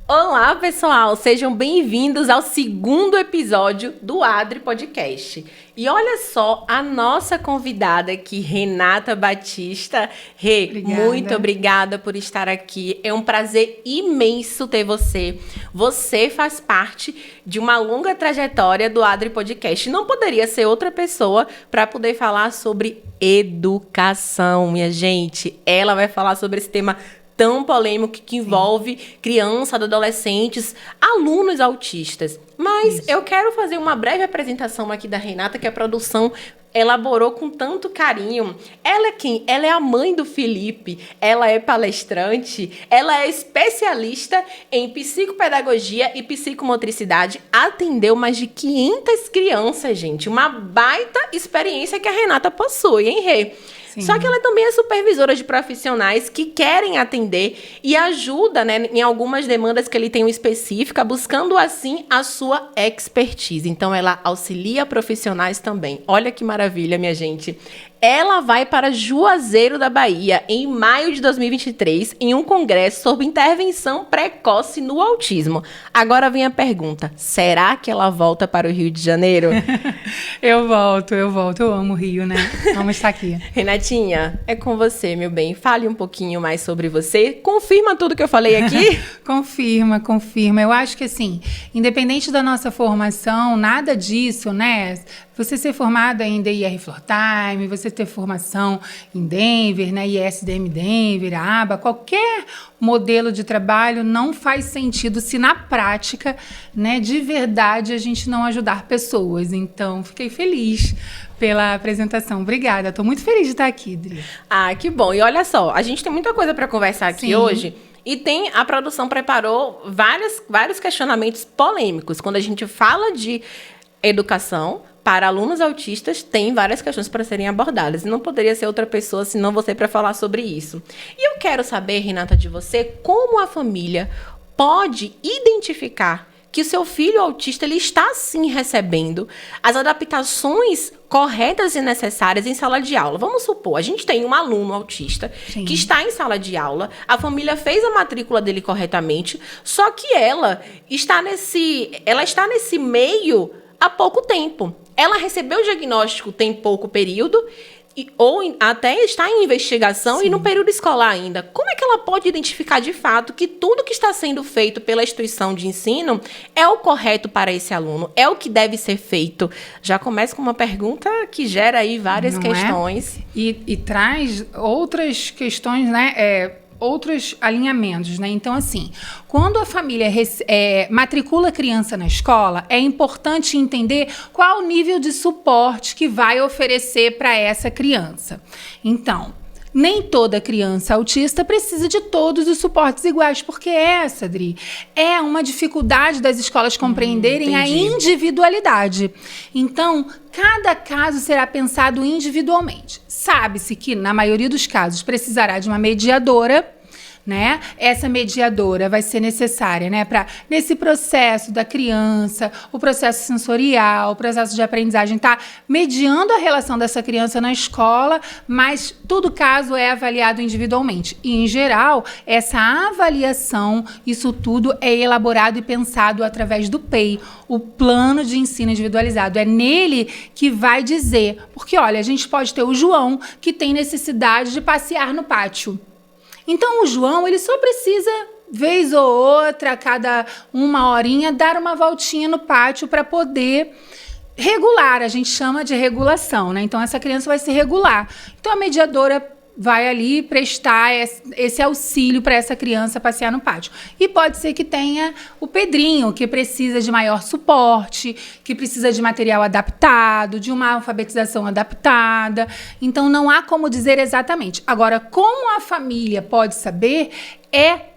Olá, pessoal! Sejam bem-vindos ao segundo episódio do Adri Podcast. E olha só a nossa convidada aqui, Renata Batista. Muito obrigada por estar aqui. É um prazer imenso ter você. Você faz parte de uma longa trajetória do Adri Podcast. Não poderia ser outra pessoa para poder falar sobre educação, minha gente. Ela vai falar sobre esse tema tão polêmico que envolve crianças, adolescentes, alunos autistas. Mas eu quero fazer uma breve apresentação aqui da Renata, que a produção elaborou com tanto carinho. Ela é quem? Ela é a mãe do Felipe, ela é palestrante, ela é especialista em psicopedagogia e psicomotricidade, atendeu mais de 500 crianças, gente. Uma baita experiência que a Renata possui, hein, Rê? Sim. Só que ela também é supervisora de profissionais que querem atender e ajuda, né, em algumas demandas que ele tem específica, buscando assim a sua expertise. Então, ela auxilia profissionais também. Olha que maravilha, minha gente. Ela vai para Juazeiro da Bahia em maio de 2023 em um congresso sobre intervenção precoce no autismo. Agora vem a pergunta, será que ela volta para o Rio de Janeiro? Eu volto. Eu amo o Rio, né? Vamos estar aqui. Renatinha, é com você, meu bem. Fale um pouquinho mais sobre você. Confirma tudo que eu falei aqui? Confirma. Eu acho que, assim, independente da nossa formação, nada disso, né? Você ser formada em DIR Floortime, você ter formação em Denver, né, ISDM Denver, ABA, qualquer modelo de trabalho não faz sentido se na prática, né, de verdade, a gente não ajudar pessoas. Então, fiquei feliz pela apresentação. Obrigada, estou muito feliz de estar aqui, Dri. Ah, que bom. E olha só, a gente tem muita coisa para conversar aqui hoje. E a produção preparou vários questionamentos polêmicos. Quando a gente fala de educação para alunos autistas, tem várias questões para serem abordadas. E não poderia ser outra pessoa senão você para falar sobre isso. E eu quero saber, Renata, de você, como a família pode identificar que o seu filho autista ele está, sim, recebendo as adaptações corretas e necessárias em sala de aula. Vamos supor, a gente tem um aluno autista que está em sala de aula, a família fez a matrícula dele corretamente, só que ela está nesse meio há pouco tempo. Ela recebeu o diagnóstico tem pouco período, ou até está em investigação e no período escolar ainda. Como é que ela pode identificar de fato que tudo que está sendo feito pela instituição de ensino é o correto para esse aluno? É o que deve ser feito? Já começa com uma pergunta que gera aí várias questões. E traz outras questões, né? Outros alinhamentos, né? Então, assim, quando a família matricula a criança na escola, é importante entender qual o nível de suporte que vai oferecer para essa criança. Então, nem toda criança autista precisa de todos os suportes iguais, porque essa, Adri, é uma dificuldade das escolas compreenderem a individualidade. Então, cada caso será pensado individualmente. Sabe-se que, na maioria dos casos, precisará de uma mediadora, né? Essa mediadora vai ser necessária, né, para nesse processo da criança, o processo sensorial, o processo de aprendizagem, tá mediando a relação dessa criança na escola, mas todo caso é avaliado individualmente. E, em geral, essa avaliação, isso tudo é elaborado e pensado através do PEI, o Plano de Ensino Individualizado. É nele que vai dizer, porque, olha, a gente pode ter o João que tem necessidade de passear no pátio. Então, o João, ele só precisa, vez ou outra, a cada uma horinha, dar uma voltinha no pátio para poder regular. A gente chama de regulação, né? Então, essa criança vai se regular. Então, a mediadora vai ali prestar esse auxílio para essa criança passear no pátio. E pode ser que tenha o Pedrinho, que precisa de maior suporte, que precisa de material adaptado, de uma alfabetização adaptada. Então, não há como dizer exatamente. Agora, como a família pode saber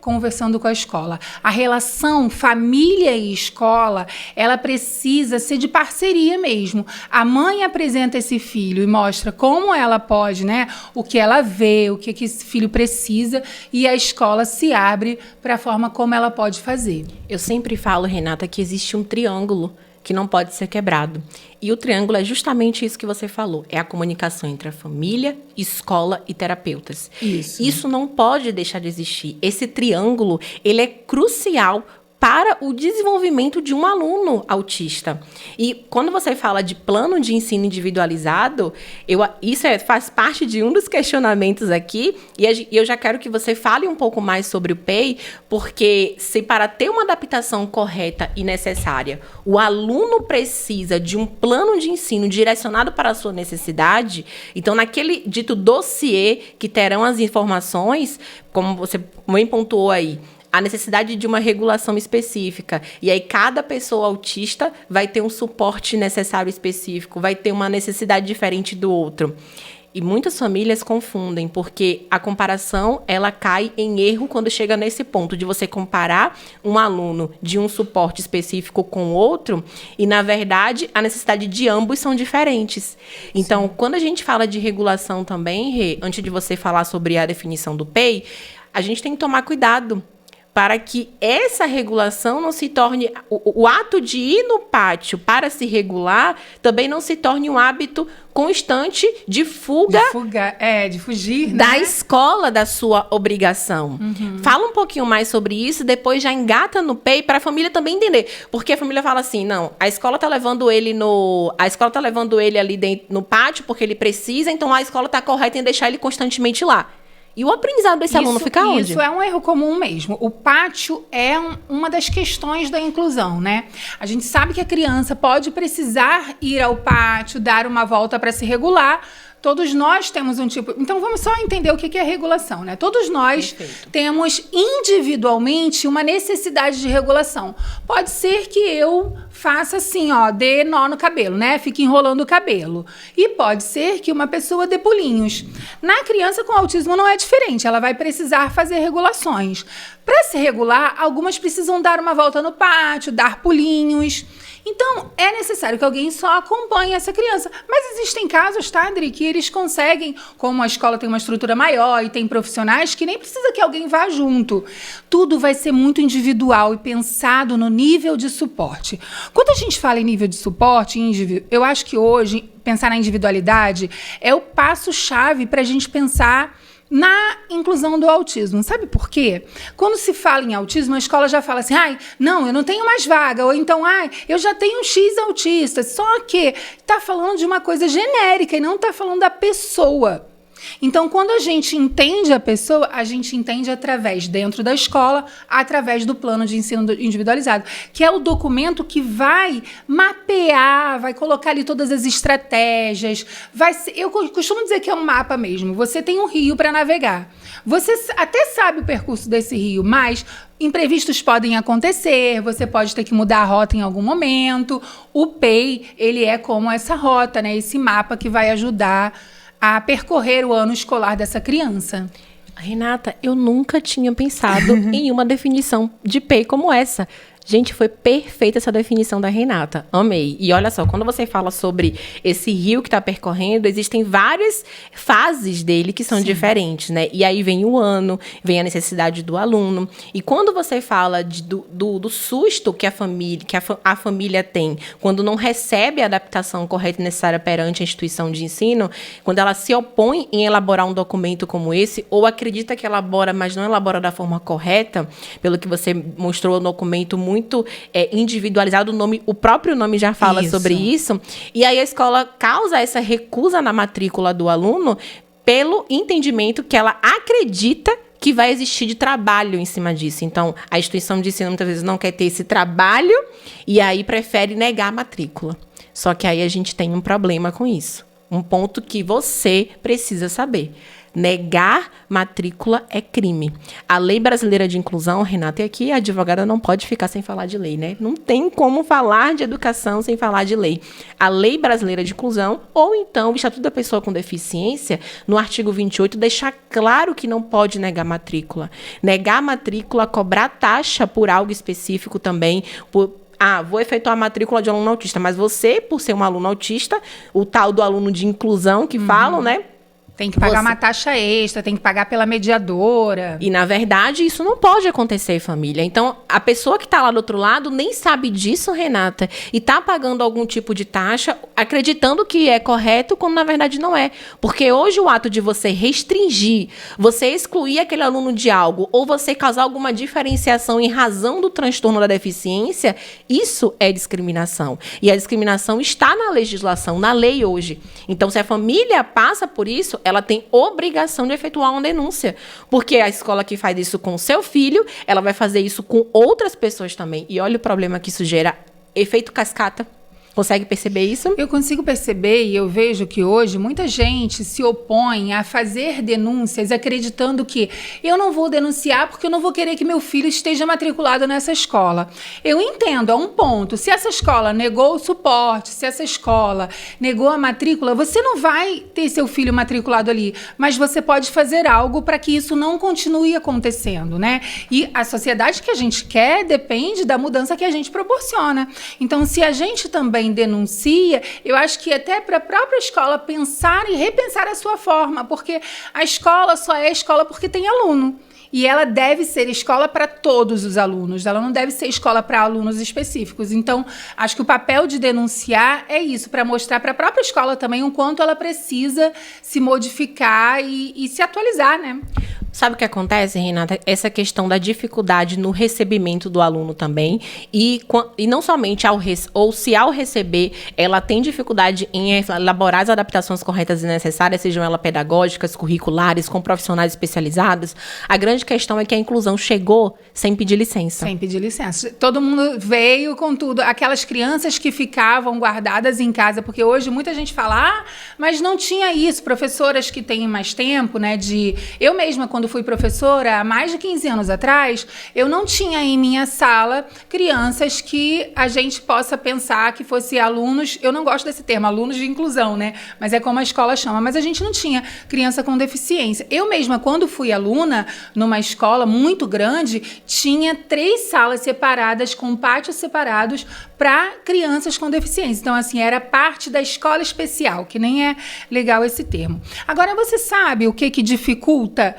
conversando com a escola. A relação família e escola, ela precisa ser de parceria mesmo. A mãe apresenta esse filho e mostra como ela pode, né, o que ela vê, o que esse filho precisa, e a escola se abre para a forma como ela pode fazer. Eu sempre falo, Renata, que existe um triângulo que não pode ser quebrado. E o triângulo é justamente isso que você falou. É a comunicação entre a família, escola e terapeutas. Isso não pode deixar de existir. Esse triângulo, ele é crucial para o desenvolvimento de um aluno autista. E quando você fala de plano de ensino individualizado, faz parte de um dos questionamentos aqui, e eu já quero que você fale um pouco mais sobre o PEI, porque se para ter uma adaptação correta e necessária, o aluno precisa de um plano de ensino direcionado para a sua necessidade, então naquele dito dossiê que terão as informações, como você bem pontuou aí, a necessidade de uma regulação específica. E aí, cada pessoa autista vai ter um suporte necessário específico, vai ter uma necessidade diferente do outro. E muitas famílias confundem, porque a comparação, ela cai em erro quando chega nesse ponto de você comparar um aluno de um suporte específico com outro, e, na verdade, a necessidade de ambos são diferentes. Então, quando a gente fala de regulação também, Rê, antes de você falar sobre a definição do PEI, a gente tem que tomar cuidado para que essa regulação não se torne... O ato de ir no pátio para se regular também não se torne um hábito constante de fuga... De fugir, da né? escola, da sua obrigação. Fala um pouquinho mais sobre isso, depois já engata no PEI para a família também entender. Porque a família fala assim, não, a escola tá levando ele ali dentro, no pátio porque ele precisa, então a escola tá correta em deixar ele constantemente lá. E o aprendizado desse aluno fica onde? Isso é um erro comum mesmo. O pátio é uma das questões da inclusão, né? A gente sabe que a criança pode precisar ir ao pátio, dar uma volta para se regular. Todos nós temos um tipo... Então, vamos só entender o que é regulação, né? Todos nós temos individualmente uma necessidade de regulação. Pode ser que eu faça assim, dê nó no cabelo, né? Fique enrolando o cabelo. E pode ser que uma pessoa dê pulinhos. Na criança com autismo não é diferente. Ela vai precisar fazer regulações. Para se regular, algumas precisam dar uma volta no pátio, dar pulinhos. Então, é necessário que alguém só acompanhe essa criança. Mas existem casos, tá, Adri, que eles conseguem, como a escola tem uma estrutura maior e tem profissionais, que nem precisa que alguém vá junto. Tudo vai ser muito individual e pensado no nível de suporte. Quando a gente fala em nível de suporte, eu acho que hoje, pensar na individualidade é o passo-chave para a gente pensar na inclusão do autismo. Sabe por quê? Quando se fala em autismo, a escola já fala assim, não, eu não tenho mais vaga, ou então, eu já tenho um X autista, só que está falando de uma coisa genérica e não está falando da pessoa. Então, quando a gente entende a pessoa, a gente entende dentro da escola, através do plano de ensino individualizado, que é o documento que vai mapear, vai colocar ali todas as estratégias. Eu costumo dizer que é um mapa mesmo. Você tem um rio para navegar. Você até sabe o percurso desse rio, mas imprevistos podem acontecer, você pode ter que mudar a rota em algum momento. O PEI, ele é como essa rota, né? Esse mapa que vai ajudar a percorrer o ano escolar dessa criança. Renata, eu nunca tinha pensado em uma definição de PEI como essa. Gente, foi perfeita essa definição da Renata. Amei. E olha só, quando você fala sobre esse rio que está percorrendo, existem várias fases dele que são diferentes, né? E aí vem o ano, vem a necessidade do aluno. E quando você fala do susto que a família tem quando não recebe a adaptação correta e necessária perante a instituição de ensino, quando ela se opõe em elaborar um documento como esse, ou acredita que elabora, mas não elabora da forma correta, pelo que você mostrou no documento muito individualizado, o próprio nome já fala sobre isso, e aí a escola causa essa recusa na matrícula do aluno pelo entendimento que ela acredita que vai existir de trabalho em cima disso. Então, a instituição de ensino muitas vezes não quer ter esse trabalho e aí prefere negar a matrícula. Só que aí a gente tem um problema com isso. Um ponto que você precisa saber. Negar matrícula é crime. A Lei Brasileira de Inclusão, Renata, e aqui a advogada não pode ficar sem falar de lei, né? Não tem como falar de educação sem falar de lei. A Lei Brasileira de Inclusão, ou então o Estatuto da Pessoa com Deficiência, no artigo 28, deixa claro que não pode negar matrícula. Negar matrícula, cobrar taxa por algo específico também, vou efetuar a matrícula de aluno autista, mas você, por ser um aluno autista, o tal do aluno de inclusão que falam, né? Tem que pagar uma taxa extra, tem que pagar pela mediadora. E, na verdade, isso não pode acontecer, família. Então, a pessoa que está lá do outro lado nem sabe disso, Renata, e está pagando algum tipo de taxa, acreditando que é correto, quando na verdade não é. Porque hoje o ato de você restringir, você excluir aquele aluno de algo, ou você causar alguma diferenciação em razão do transtorno da deficiência, isso é discriminação. E a discriminação está na legislação, na lei hoje. Então, se a família passa por isso, ela tem obrigação de efetuar uma denúncia. Porque a escola que faz isso com o seu filho, ela vai fazer isso com outras pessoas também. E olha o problema que isso gera. Efeito cascata. Consegue perceber isso? Eu consigo perceber e eu vejo que hoje muita gente se opõe a fazer denúncias acreditando que eu não vou denunciar porque eu não vou querer que meu filho esteja matriculado nessa escola. Eu entendo, a um ponto. Se essa escola negou o suporte, se essa escola negou a matrícula, você não vai ter seu filho matriculado ali, mas você pode fazer algo para que isso não continue acontecendo, né? E a sociedade que a gente quer depende da mudança que a gente proporciona. Então, se a gente também denuncia, eu acho que até para a própria escola pensar e repensar a sua forma, porque a escola só é escola porque tem aluno. E ela deve ser escola para todos os alunos, ela não deve ser escola para alunos específicos. Então, acho que o papel de denunciar é isso, para mostrar para a própria escola também o quanto ela precisa se modificar e se atualizar, né? Sabe o que acontece, Renata? Essa questão da dificuldade no recebimento do aluno também. E não somente ou se ao receber, ela tem dificuldade em elaborar as adaptações corretas e necessárias, sejam elas pedagógicas, curriculares, com profissionais especializados. A grande questão é que a inclusão chegou sem pedir licença. Sem pedir licença. Todo mundo veio com tudo. Aquelas crianças que ficavam guardadas em casa, porque hoje muita gente fala, mas não tinha isso. Professoras que têm mais tempo, né? Eu mesma, quando fui professora, há mais de 15 anos atrás, eu não tinha em minha sala crianças que a gente possa pensar que fossem alunos, eu não gosto desse termo, alunos de inclusão, né? Mas é como a escola chama, mas a gente não tinha criança com deficiência. Eu mesma, quando fui aluna numa escola muito grande, tinha 3 salas separadas, com pátios separados, para crianças com deficiência. Então, assim, era parte da escola especial, que nem é legal esse termo. Agora, você sabe o que dificulta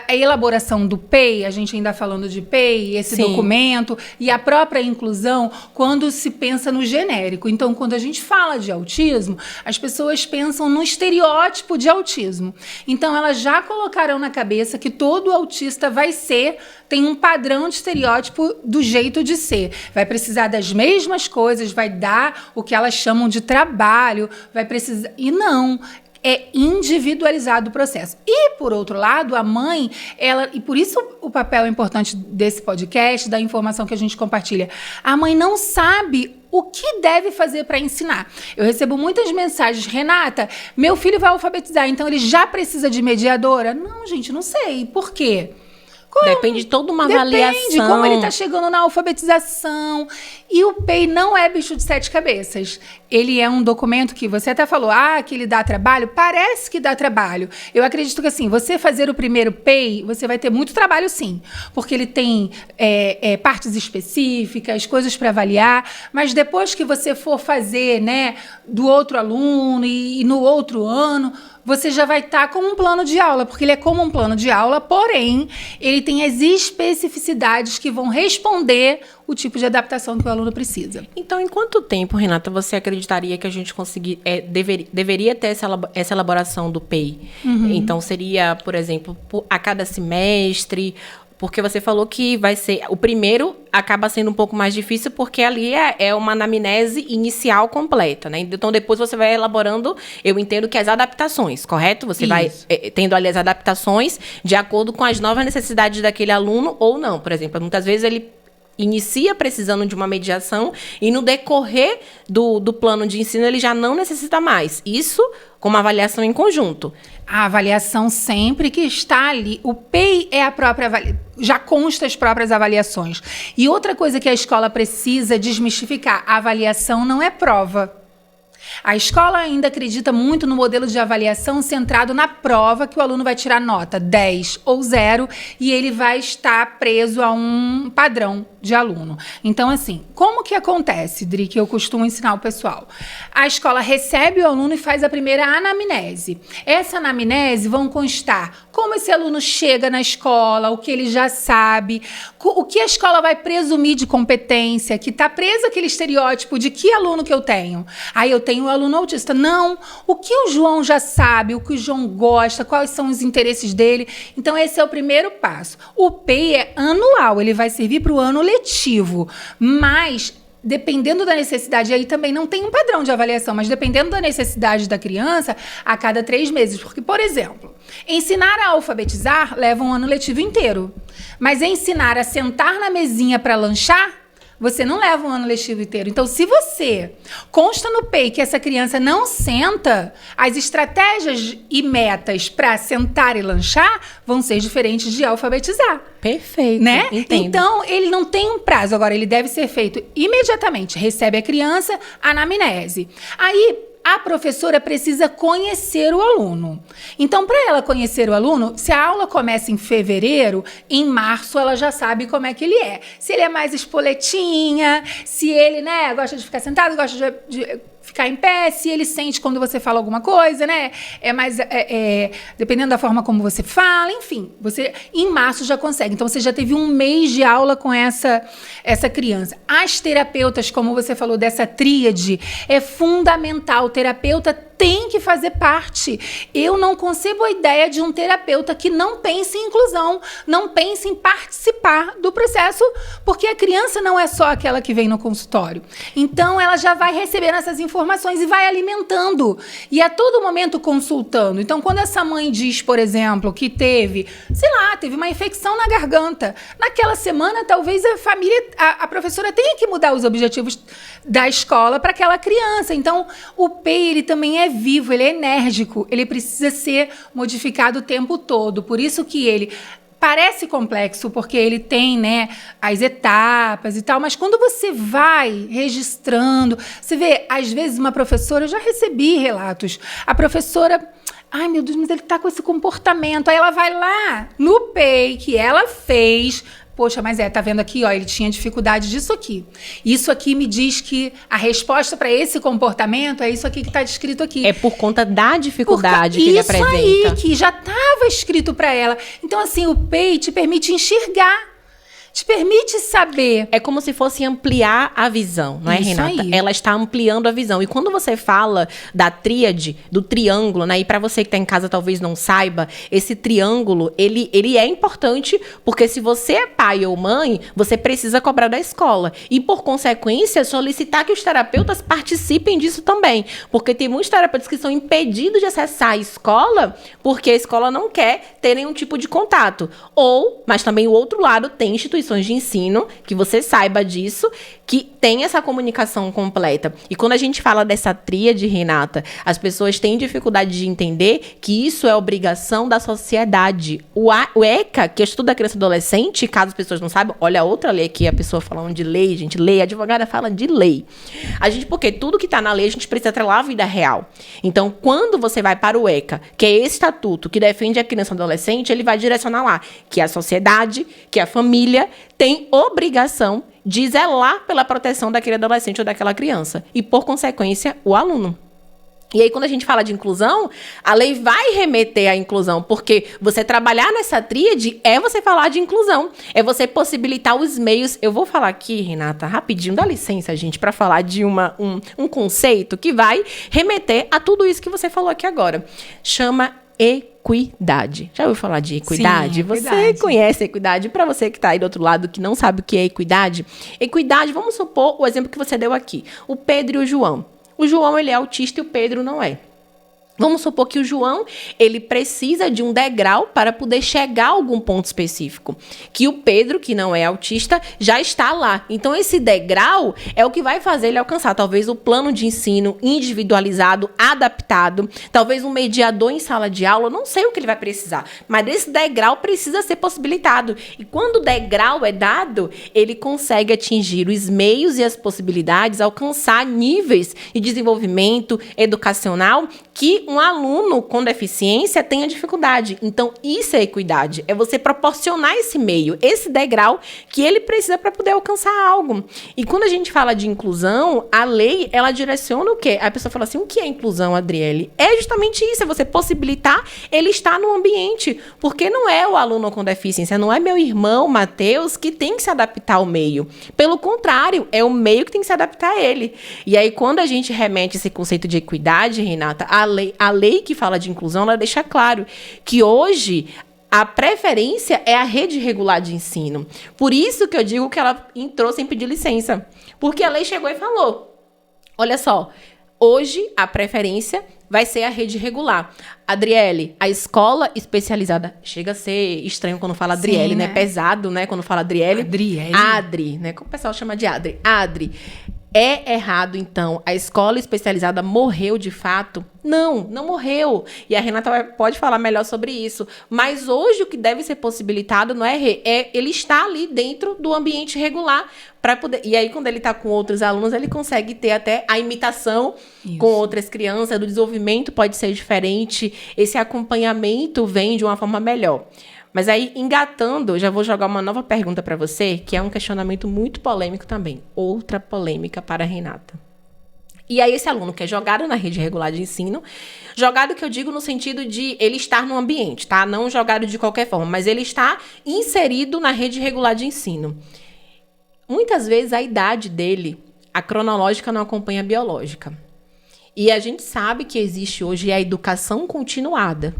a elaboração do PEI, a gente ainda falando de PEI, esse Sim. documento, e a própria inclusão, quando se pensa no genérico. Então, quando a gente fala de autismo, as pessoas pensam no estereótipo de autismo. Então, elas já colocaram na cabeça que todo autista tem um padrão de estereótipo do jeito de ser. Vai precisar das mesmas coisas, vai dar o que elas chamam de trabalho, vai precisar... E não... É individualizado o processo. E, por outro lado, a mãe, e por isso o papel importante desse podcast, da informação que a gente compartilha, a mãe não sabe o que deve fazer para ensinar. Eu recebo muitas mensagens, Renata, meu filho vai alfabetizar, então ele já precisa de mediadora? Não, gente, não sei. Por quê? Depende de toda uma avaliação. Depende de como ele está chegando na alfabetização. E o PEI não é bicho de 7 cabeças. Ele é um documento que você até falou, que ele dá trabalho. Parece que dá trabalho. Eu acredito que, assim, você fazer o primeiro PEI, você vai ter muito trabalho, sim. Porque ele tem partes específicas, coisas para avaliar. Mas depois que você for fazer, né, do outro aluno e no outro ano... você já vai estar como um plano de aula, porque ele é como um plano de aula, porém, ele tem as especificidades que vão responder o tipo de adaptação que o aluno precisa. Então, em quanto tempo, Renata, você acreditaria que a gente deveria ter essa elaboração do PEI? Uhum. Então, seria, por exemplo, a cada semestre... Porque você falou que vai ser... O primeiro acaba sendo um pouco mais difícil, porque ali é uma anamnese inicial completa, né? Então, depois você vai elaborando, eu entendo que as adaptações, correto? Você vai tendo ali as adaptações de acordo com as novas necessidades daquele aluno ou não. Por exemplo, muitas vezes ele inicia precisando de uma mediação e no decorrer do plano de ensino ele já não necessita mais. Isso com uma avaliação em conjunto. A avaliação sempre que está ali. O PEI é a própria avaliação. Já consta as próprias avaliações. E outra coisa que a escola precisa desmistificar, a avaliação não é prova. A escola ainda acredita muito no modelo de avaliação centrado na prova, que o aluno vai tirar nota 10 ou 0 e ele vai estar preso a um padrão de aluno. Então, assim, como que acontece, Dri, que eu costumo ensinar o pessoal? A escola recebe o aluno e faz a primeira anamnese. Essa anamnese vão constar como esse aluno chega na escola, o que ele já sabe, o que a escola vai presumir de competência, que está preso aquele estereótipo de que aluno que eu tenho. Aí eu tenho um aluno autista. Não, o que o João já sabe, o que o João gosta, quais são os interesses dele. Então, esse é o primeiro passo. O PEI é anual, ele vai servir para o ano letivo, mas dependendo da necessidade, aí também não tem um padrão de avaliação, mas dependendo da necessidade da criança, a cada 3 meses. Porque, por exemplo, ensinar a alfabetizar leva um ano letivo inteiro, mas ensinar a sentar na mesinha para lanchar, você não leva um ano letivo inteiro. Então, se você consta no PEI que essa criança não senta, as estratégias e metas para sentar e lanchar vão ser diferentes de alfabetizar. Perfeito. Né? Entendo. Então, ele não tem um prazo. Agora, ele deve ser feito imediatamente. Recebe a criança, anamnese. Aí, a professora precisa conhecer o aluno. Então, para ela conhecer o aluno, se a aula começa em fevereiro, em março ela já sabe como é que ele é. Se ele é mais espoletinha, se ele, né, gosta de ficar sentado, gosta de ficar em pé, se ele sente quando você fala alguma coisa, né? É mais dependendo da forma como você fala, enfim, você em março já consegue. Então você já teve um mês de aula com essa criança. As terapeutas, como você falou dessa tríade, é fundamental. O terapeuta tem que fazer parte. Eu não concebo a ideia de um terapeuta que não pense em inclusão, não pense em participar do processo, porque a criança não é só aquela que vem no consultório. Então, ela já vai recebendo essas informações e vai alimentando. E a todo momento consultando. Então, quando essa mãe diz, por exemplo, que teve uma infecção na garganta, naquela semana, talvez a professora tenha que mudar os objetivos da escola para aquela criança. Então, o PEI, ele também é vivo, ele é enérgico, ele precisa ser modificado o tempo todo. Por isso que ele parece complexo, porque ele tem, né, as etapas e tal, mas quando você vai registrando, você vê, às vezes uma professora, eu já recebi relatos, a professora, ai meu Deus, mas ele tá com esse comportamento, aí ela vai lá no PEI que ela fez, poxa, mas tá vendo aqui, ó, ele tinha dificuldade disso aqui. Isso aqui me diz que a resposta para esse comportamento é isso aqui que está descrito aqui. É por conta da dificuldade que ele apresenta. Isso aí, que já estava escrito para ela. Então, assim, o PEI te permite enxergar, te permite saber. É como se fosse ampliar a visão, não é, Isso Renata? aí. Ela está ampliando a visão. E quando você fala da tríade, do triângulo, né? E para você que está em casa talvez não saiba, esse triângulo, ele é importante porque se você é pai ou mãe, você precisa cobrar da escola. E, por consequência, solicitar que os terapeutas participem disso também. Porque tem muitos terapeutas que são impedidos de acessar a escola porque a escola não quer ter nenhum tipo de contato. Mas também o outro lado tem instituições de ensino, que você saiba disso, que tem essa comunicação completa. E quando a gente fala dessa tríade, Renata, as pessoas têm dificuldade de entender que isso é obrigação da sociedade. O ECA, que estuda a criança e adolescente, caso as pessoas não saibam, olha outra lei aqui, a pessoa falando de lei, gente, lei, a advogada fala de lei. Porque tudo que está na lei, a gente precisa atrelar a vida real. Então, quando você vai para o ECA, que é esse estatuto que defende a criança e adolescente, ele vai direcionar lá que a sociedade, que a família tem obrigação de zelar pela proteção daquele adolescente ou daquela criança. E, por consequência, o aluno. E aí, quando a gente fala de inclusão, a lei vai remeter à inclusão, porque você trabalhar nessa tríade é você falar de inclusão, é você possibilitar os meios. Eu vou falar aqui, Renata, rapidinho, dá licença, gente, para falar de um conceito que vai remeter a tudo isso que você falou aqui agora. Chama equidade. Já ouviu falar de equidade? Sim, equidade. Você conhece a equidade? Para você que está aí do outro lado, que não sabe o que é equidade, vamos supor o exemplo que você deu aqui. O Pedro e o João. O João, ele é autista e o Pedro não é. Vamos supor que o João, ele precisa de um degrau para poder chegar a algum ponto específico. Que o Pedro, que não é autista, já está lá. Então, esse degrau é o que vai fazer ele alcançar. Talvez o plano de ensino individualizado, adaptado. Talvez um mediador em sala de aula. Eu não sei o que ele vai precisar. Mas esse degrau precisa ser possibilitado. E quando o degrau é dado, ele consegue atingir os meios e as possibilidades, alcançar níveis de desenvolvimento educacional que um aluno com deficiência tenha dificuldade. Então, isso é equidade. É você proporcionar esse meio, esse degrau que ele precisa para poder alcançar algo. E quando a gente fala de inclusão, a lei, ela direciona o quê? A pessoa fala assim, o que é inclusão, Adriele? É justamente isso, é você possibilitar ele estar no ambiente. Porque não é o aluno com deficiência, não é meu irmão, Matheus, que tem que se adaptar ao meio. Pelo contrário, é o meio que tem que se adaptar a ele. E aí, quando a gente remete esse conceito de equidade, Renata, a lei que fala de inclusão, ela deixa claro que hoje a preferência é a rede regular de ensino. Por isso que eu digo que ela entrou sem pedir licença. Porque a lei chegou e falou, olha só, hoje a preferência vai ser a rede regular. Adriele, a escola especializada... Chega a ser estranho quando fala Adriele, né? Pesado, né? Quando fala Adriele. Adri, né? Como o pessoal chama de Adri. Adri. É errado, então, a escola especializada morreu de fato? Não morreu. E a Renata pode falar melhor sobre isso. Mas hoje o que deve ser possibilitado não é ele está ali dentro do ambiente regular para poder. E aí, quando ele está com outros alunos, ele consegue ter até a imitação com outras crianças, do desenvolvimento pode ser diferente, esse acompanhamento vem de uma forma melhor. Mas aí, engatando, eu já vou jogar uma nova pergunta para você, que é um questionamento muito polêmico também. Outra polêmica para a Renata. E aí, esse aluno que é jogado na rede regular de ensino, jogado que eu digo no sentido de ele estar no ambiente, tá? Não jogado de qualquer forma, mas ele está inserido na rede regular de ensino. Muitas vezes, a idade dele, a cronológica não acompanha a biológica. E a gente sabe que existe hoje a educação continuada.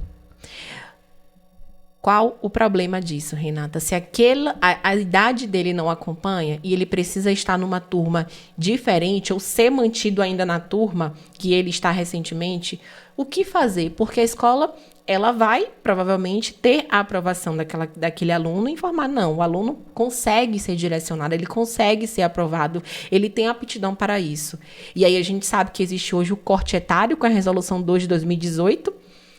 Qual o problema disso, Renata? Se a idade dele não acompanha e ele precisa estar numa turma diferente ou ser mantido ainda na turma que ele está recentemente, o que fazer? Porque a escola, ela vai provavelmente ter a aprovação daquele aluno e informar, não, o aluno consegue ser direcionado, ele consegue ser aprovado, ele tem aptidão para isso. E aí a gente sabe que existe hoje o corte etário com a Resolução 2 de 2018,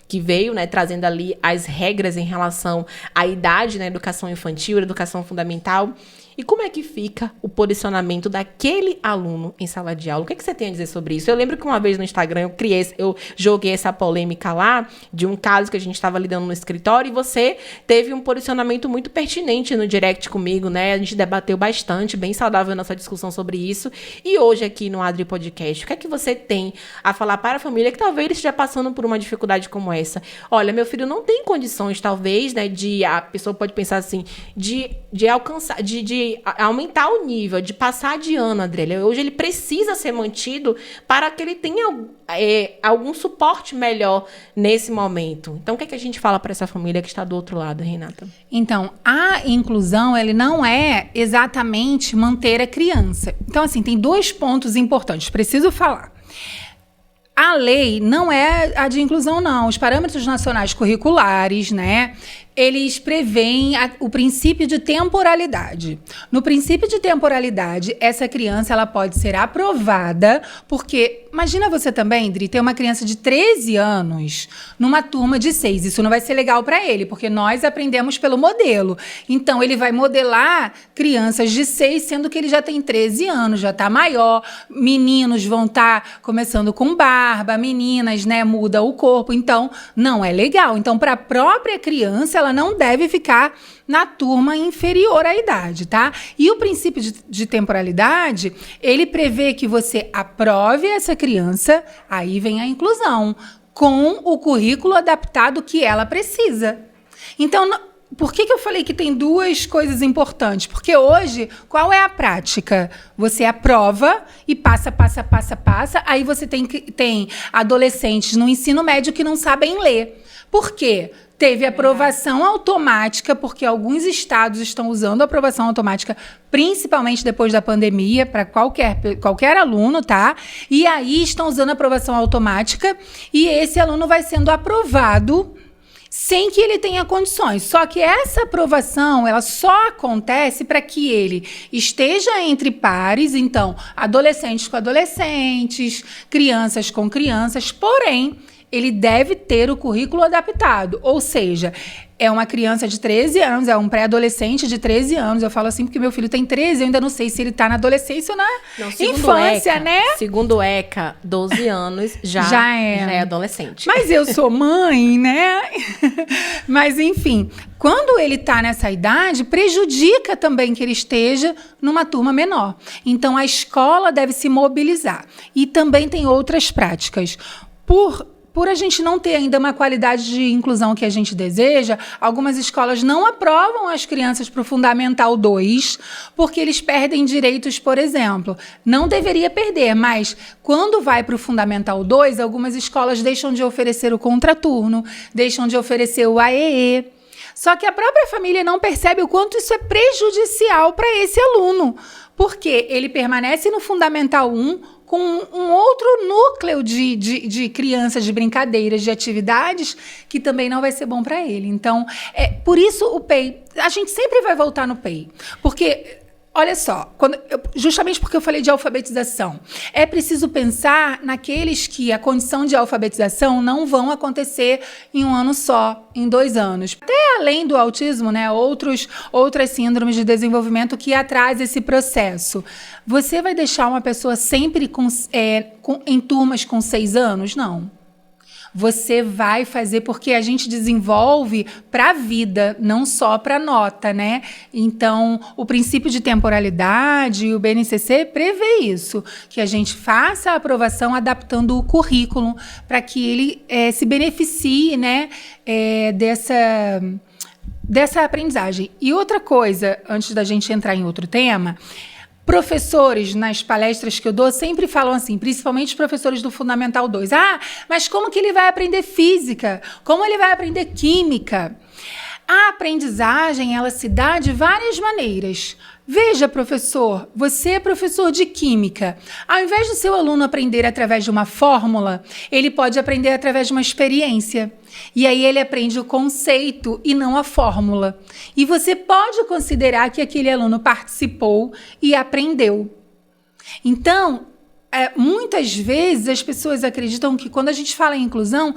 que veio, né, trazendo ali as regras em relação à idade na educação infantil, educação fundamental. E como é que fica o posicionamento daquele aluno em sala de aula? O que você tem a dizer sobre isso? Eu lembro que uma vez no Instagram eu joguei essa polêmica lá, de um caso que a gente estava lidando no escritório, e você teve um posicionamento muito pertinente no direct comigo, né? A gente debateu bastante, bem saudável a nossa discussão sobre isso. E hoje aqui no Adri Podcast, o que é que você tem a falar para a família que talvez esteja passando por uma dificuldade como essa? Olha, meu filho não tem condições, talvez, né, a pessoa pode pensar assim, de alcançar, de aumentar o nível, de passar de ano, Adriele. Hoje ele precisa ser mantido para que ele tenha algum suporte melhor nesse momento. Então, o que é que a gente fala para essa família que está do outro lado, Renata? Então, a inclusão, ele não é exatamente manter a criança. Então, assim, tem 2 pontos importantes. Preciso falar. A lei não é a de inclusão, não. Os parâmetros nacionais curriculares, né? Eles preveem o princípio de temporalidade. No princípio de temporalidade, essa criança ela pode ser aprovada, porque imagina você também, Dri, ter uma criança de 13 anos numa turma de 6. Isso não vai ser legal para ele, porque nós aprendemos pelo modelo. Então, ele vai modelar crianças de 6, sendo que ele já tem 13 anos, já está maior. Meninos vão estar começando com barba, meninas, né, muda o corpo. Então, não é legal. Então, para a própria criança, ela não deve ficar na turma inferior à idade, tá? E o princípio de temporalidade, ele prevê que você aprove essa criança, aí vem a inclusão, com o currículo adaptado que ela precisa. Então, por que eu falei que tem 2 coisas importantes? Porque hoje, qual é a prática? Você aprova e passa, aí você tem adolescentes no ensino médio que não sabem ler. Por quê? Teve aprovação automática, porque alguns estados estão usando a aprovação automática, principalmente depois da pandemia, para qualquer aluno, tá? E aí estão usando a aprovação automática e esse aluno vai sendo aprovado sem que ele tenha condições. Só que essa aprovação, ela só acontece para que ele esteja entre pares, então, adolescentes com adolescentes, crianças com crianças, porém, ele deve ter o currículo adaptado, ou seja, é uma criança de 13 anos, é um pré-adolescente de 13 anos. Eu falo assim porque meu filho tem 13, eu ainda não sei se ele está na adolescência ou na infância, ECA, né? Segundo o ECA, 12 anos já é adolescente. Mas eu sou mãe, né? Mas, enfim, quando ele está nessa idade, prejudica também que ele esteja numa turma menor. Então, a escola deve se mobilizar. E também tem outras práticas. Por a gente não ter ainda uma qualidade de inclusão que a gente deseja, algumas escolas não aprovam as crianças para o Fundamental 2, porque eles perdem direitos, por exemplo. Não deveria perder, mas quando vai para o Fundamental 2, algumas escolas deixam de oferecer o contraturno, deixam de oferecer o AEE. Só que a própria família não percebe o quanto isso é prejudicial para esse aluno, porque ele permanece no Fundamental 1 com um outro núcleo de crianças, de brincadeiras, de atividades, que também não vai ser bom para ele. Então, por isso o PEI, a gente sempre vai voltar no PEI, porque... Olha só, justamente porque eu falei de alfabetização, é preciso pensar naqueles que a condição de alfabetização não vão acontecer em um ano só, em 2 anos. Até além do autismo, né, outras síndromes de desenvolvimento que atrasam esse processo. Você vai deixar uma pessoa sempre em turmas com 6 anos? Não. Você vai fazer porque a gente desenvolve para a vida, não só para nota, né? Então, o princípio de temporalidade, o BNCC prevê isso, que a gente faça a aprovação adaptando o currículo para que ele se beneficie, né, dessa aprendizagem. E outra coisa, antes da gente entrar em outro tema... Professores, nas palestras que eu dou, sempre falam assim, principalmente os professores do Fundamental 2. Mas como que ele vai aprender física? Como ele vai aprender química? A aprendizagem, ela se dá de várias maneiras. Veja, professor, você é professor de química. Ao invés do seu aluno aprender através de uma fórmula, ele pode aprender através de uma experiência. E aí ele aprende o conceito e não a fórmula. E você pode considerar que aquele aluno participou e aprendeu. Então, muitas vezes as pessoas acreditam que quando a gente fala em inclusão,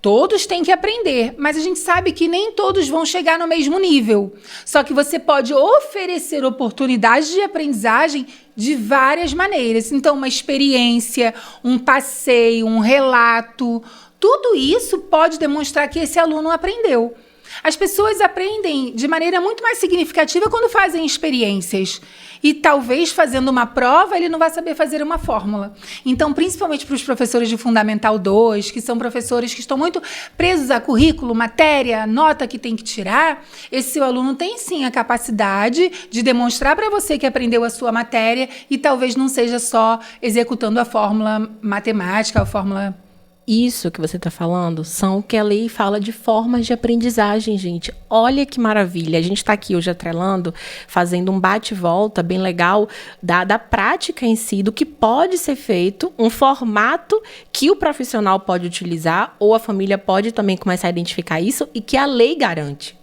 todos têm que aprender, mas a gente sabe que nem todos vão chegar no mesmo nível. Só que você pode oferecer oportunidades de aprendizagem de várias maneiras. Então, uma experiência, um passeio, um relato, tudo isso pode demonstrar que esse aluno aprendeu. As pessoas aprendem de maneira muito mais significativa quando fazem experiências. E talvez fazendo uma prova ele não vai saber fazer uma fórmula. Então, principalmente para os professores de Fundamental 2, que são professores que estão muito presos a currículo, matéria, nota que tem que tirar, esse seu aluno tem sim a capacidade de demonstrar para você que aprendeu a sua matéria e talvez não seja só executando a fórmula matemática, a fórmula... Isso que você está falando são o que a lei fala de formas de aprendizagem, gente. Olha que maravilha. A gente está aqui hoje atrelando, fazendo um bate-volta bem legal da prática em si, do que pode ser feito, um formato que o profissional pode utilizar ou a família pode também começar a identificar isso e que a lei garante.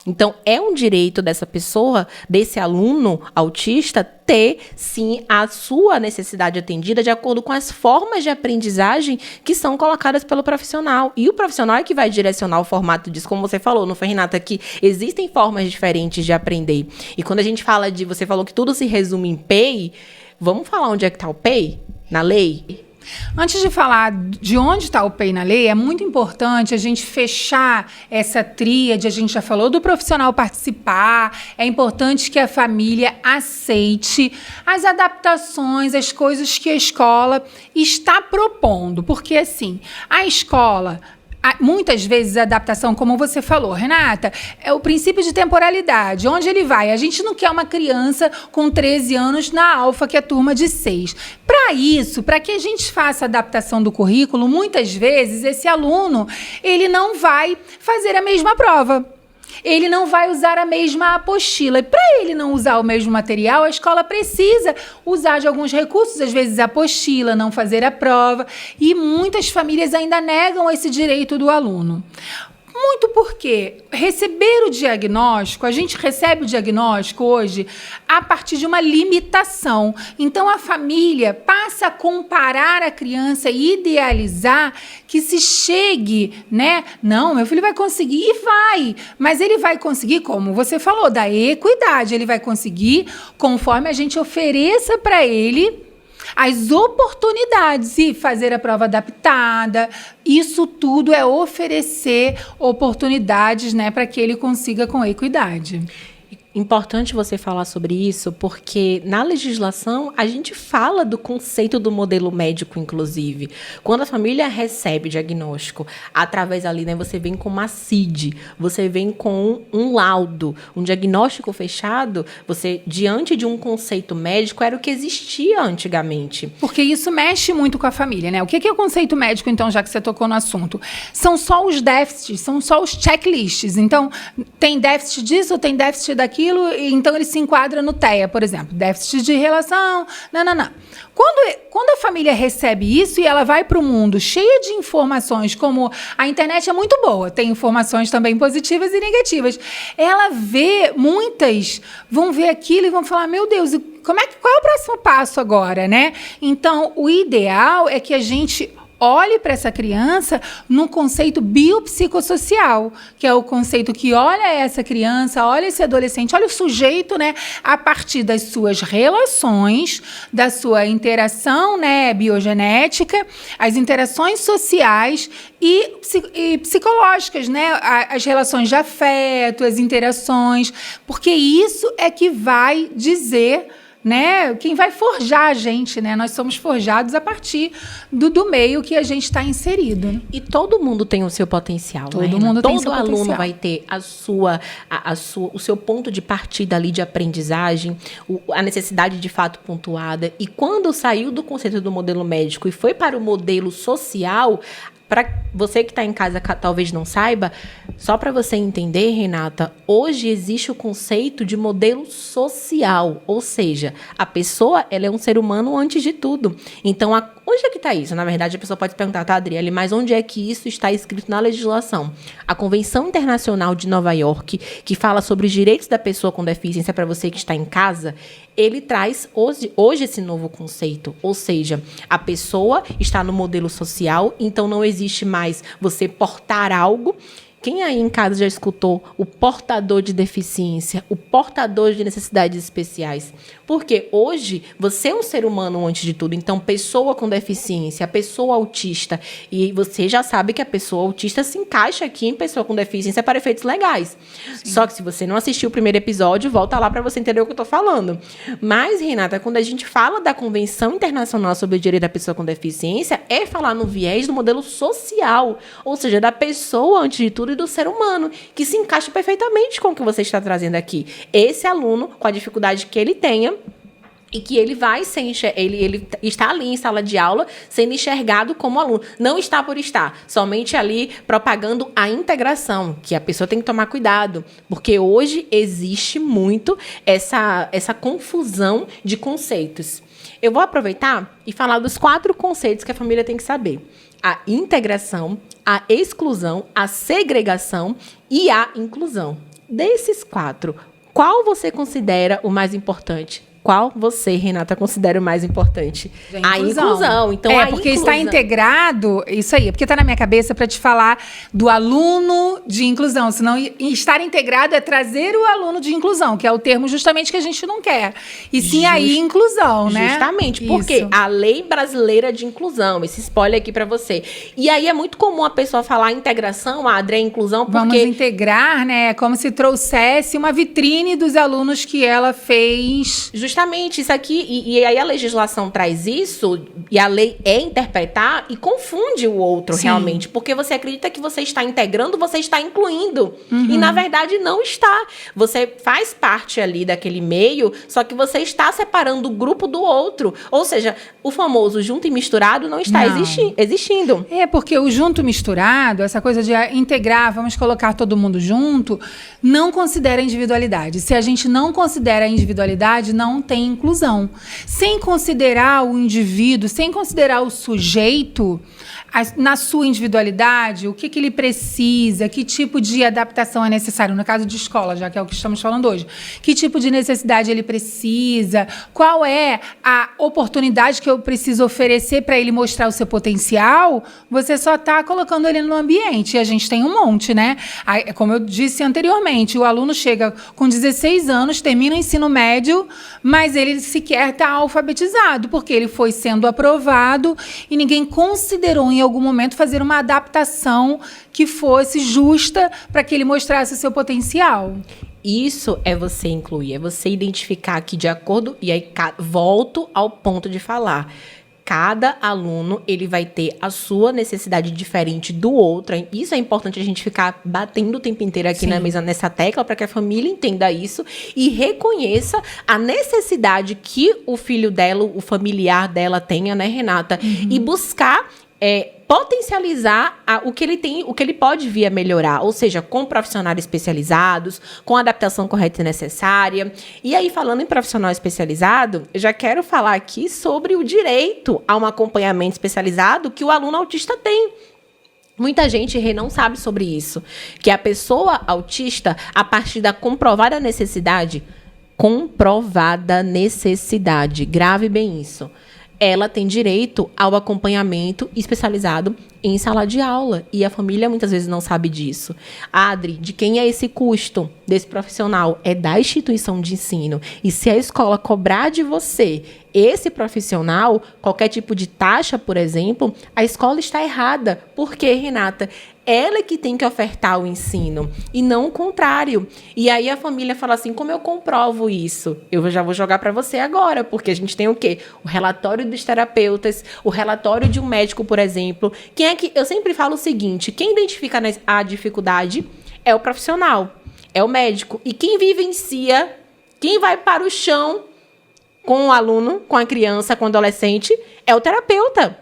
Então, é um direito dessa pessoa, desse aluno autista, ter, sim, a sua necessidade atendida de acordo com as formas de aprendizagem que são colocadas pelo profissional. E o profissional é que vai direcionar o formato disso. Como você falou, não foi, Renata, que existem formas diferentes de aprender. E quando a gente fala você falou que tudo se resume em PEI, vamos falar onde é que está o PEI na lei? Antes de falar de onde está o PEI na lei, é muito importante a gente fechar essa tríade. A gente já falou do profissional participar, é importante que a família aceite as adaptações, as coisas que a escola está propondo. Porque, assim, a escola muitas vezes a adaptação, como você falou, Renata, é o princípio de temporalidade. Onde ele vai? A gente não quer uma criança com 13 anos na alfa, que é a turma de 6. Para isso, para que a gente faça a adaptação do currículo, muitas vezes esse aluno ele não vai fazer a mesma prova. Ele não vai usar a mesma apostila. E para ele não usar o mesmo material, a escola precisa usar de alguns recursos, às vezes a apostila, não fazer a prova. E muitas famílias ainda negam esse direito do aluno. Muito porque receber o diagnóstico, a gente recebe o diagnóstico hoje a partir de uma limitação. Então, a família passa a comparar a criança e idealizar que se chegue, né? Não, meu filho vai conseguir e vai. Mas ele vai conseguir, como você falou, da equidade. Ele vai conseguir conforme a gente ofereça para ele as oportunidades e fazer a prova adaptada. Isso tudo é oferecer oportunidades, né, para que ele consiga com equidade. Importante você falar sobre isso, porque na legislação a gente fala do conceito do modelo médico, inclusive. Quando a família recebe o diagnóstico, através ali, né, você vem com uma CID, você vem com um laudo, um diagnóstico fechado, você, diante de um conceito médico, era o que existia antigamente. Porque isso mexe muito com a família, né? O que é o conceito médico, então, já que você tocou no assunto? São só os déficits, são só os checklists. Então, tem déficit disso, tem déficit daquilo, então ele se enquadra no TEA, por exemplo, déficit de relação, Quando a família recebe isso e ela vai para o mundo cheia de informações, como a internet é muito boa, tem informações também positivas e negativas, ela vê, muitas vão ver aquilo e vão falar, meu Deus, qual é o próximo passo agora, né? Então, o ideal é que a gente olhe para essa criança num conceito biopsicossocial, que é o conceito que olha essa criança, olha esse adolescente, olha o sujeito, né, a partir das suas relações, da sua interação, né, biogenética, as interações sociais e psicológicas, né, as relações de afeto, as interações, porque isso é que vai dizer, né, quem vai forjar a gente, né? Nós somos forjados a partir do meio que a gente está inserido. E todo mundo tem o seu potencial, todo mundo tem seu potencial. Todo aluno vai ter o seu ponto de partida ali de aprendizagem, a necessidade de fato pontuada. E quando saiu do conceito do modelo médico e foi para o modelo social, para você que está em casa talvez não saiba, só para você entender, Renata, hoje existe o conceito de modelo social, ou seja, a pessoa ela é um ser humano antes de tudo. Então, onde é que está isso? Na verdade, a pessoa pode perguntar, tá, Adriele, mas onde é que isso está escrito na legislação? A Convenção Internacional de Nova York, que fala sobre os direitos da pessoa com deficiência para você que está em casa, ele traz hoje esse novo conceito, ou seja, a pessoa está no modelo social, então não existe mais você portar algo. Quem aí em casa já escutou o portador de deficiência, o portador de necessidades especiais? Porque hoje você é um ser humano antes de tudo. Então, pessoa com deficiência, pessoa autista. E você já sabe que a pessoa autista se encaixa aqui em pessoa com deficiência para efeitos legais. Sim. Só que se você não assistiu o primeiro episódio, volta lá para você entender o que eu estou falando. Mas, Renata, quando a gente fala da Convenção Internacional sobre o Direito da Pessoa com Deficiência, é falar no viés do modelo social. Ou seja, da pessoa antes de tudo e do ser humano, que se encaixa perfeitamente com o que você está trazendo aqui. Esse aluno, com a dificuldade que ele tenha, e que ele vai ele está ali em sala de aula sendo enxergado como aluno. Não está por estar, somente ali propagando a integração, que a pessoa tem que tomar cuidado, porque hoje existe muito essa confusão de conceitos. Eu vou aproveitar e falar dos 4 conceitos que a família tem que saber. A integração, a exclusão, a segregação e a inclusão. Desses 4, qual você considera o mais importante? Qual você, Renata, considera o mais importante? A inclusão. Então, porque está integrado, isso aí, porque está na minha cabeça para te falar do aluno de inclusão, senão estar integrado é trazer o aluno de inclusão, que é o termo justamente que a gente não quer. E sim aí inclusão, né? Justamente, porque a lei brasileira de inclusão, esse spoiler aqui para você. E aí é muito comum a pessoa falar integração, a Adri, inclusão, porque... Vamos integrar, né? Como se trouxesse uma vitrine dos alunos que ela fez... justamente isso aqui, e aí a legislação traz isso, e a lei é interpretar e confunde o outro realmente, porque você acredita que você está integrando, você está incluindo, e na verdade não está. Você faz parte ali daquele meio, só que você está separando o grupo do outro, ou seja, o famoso junto e misturado não está existindo. Porque o junto misturado, essa coisa de integrar, vamos colocar todo mundo junto, não considera a individualidade. Se a gente não considera a individualidade, não tem inclusão. Sem considerar o indivíduo, sem considerar o sujeito, na sua individualidade, o que ele precisa, que tipo de adaptação é necessário, no caso de escola, já que é o que estamos falando hoje, que tipo de necessidade ele precisa, qual é a oportunidade que eu preciso oferecer para ele mostrar o seu potencial, você só está colocando ele no ambiente, e a gente tem um monte, né? Como eu disse anteriormente, o aluno chega com 16 anos, termina o ensino médio, mas ele sequer está alfabetizado, porque ele foi sendo aprovado e ninguém considerou em algum momento fazer uma adaptação que fosse justa para que ele mostrasse o seu potencial. Isso é você incluir, é você identificar que de acordo... E aí, volto ao ponto de falar. Cada aluno, ele vai ter a sua necessidade diferente do outro. Isso é importante a gente ficar batendo o tempo inteiro aqui na mesa, nessa tecla, para que a família entenda isso e reconheça a necessidade que o filho dela, o familiar dela tenha, né, Renata? E buscar... potencializar o que ele tem, o que ele pode vir a melhorar, ou seja, com profissionais especializados, com a adaptação correta e necessária. E aí, falando em profissional especializado, eu já quero falar aqui sobre o direito a um acompanhamento especializado que o aluno autista tem. Muita gente não sabe sobre isso, que a pessoa autista, a partir da comprovada necessidade, grave bem isso, ela tem direito ao acompanhamento especializado em sala de aula. E a família muitas vezes não sabe disso. Adri, de quem é esse custo desse profissional? É da instituição de ensino. E se a escola cobrar de você esse profissional, qualquer tipo de taxa, por exemplo, a escola está errada. Por quê, Renata? Ela é que tem que ofertar o ensino e não o contrário. E aí a família fala assim, como eu comprovo isso? Eu já vou jogar para você agora, porque a gente tem o quê? O relatório dos terapeutas, o relatório de um médico, por exemplo. Quem é que... Eu sempre falo o seguinte, quem identifica a dificuldade é o profissional, é o médico. E quem vivencia, quem vai para o chão com o aluno, com a criança, com o adolescente, é o terapeuta.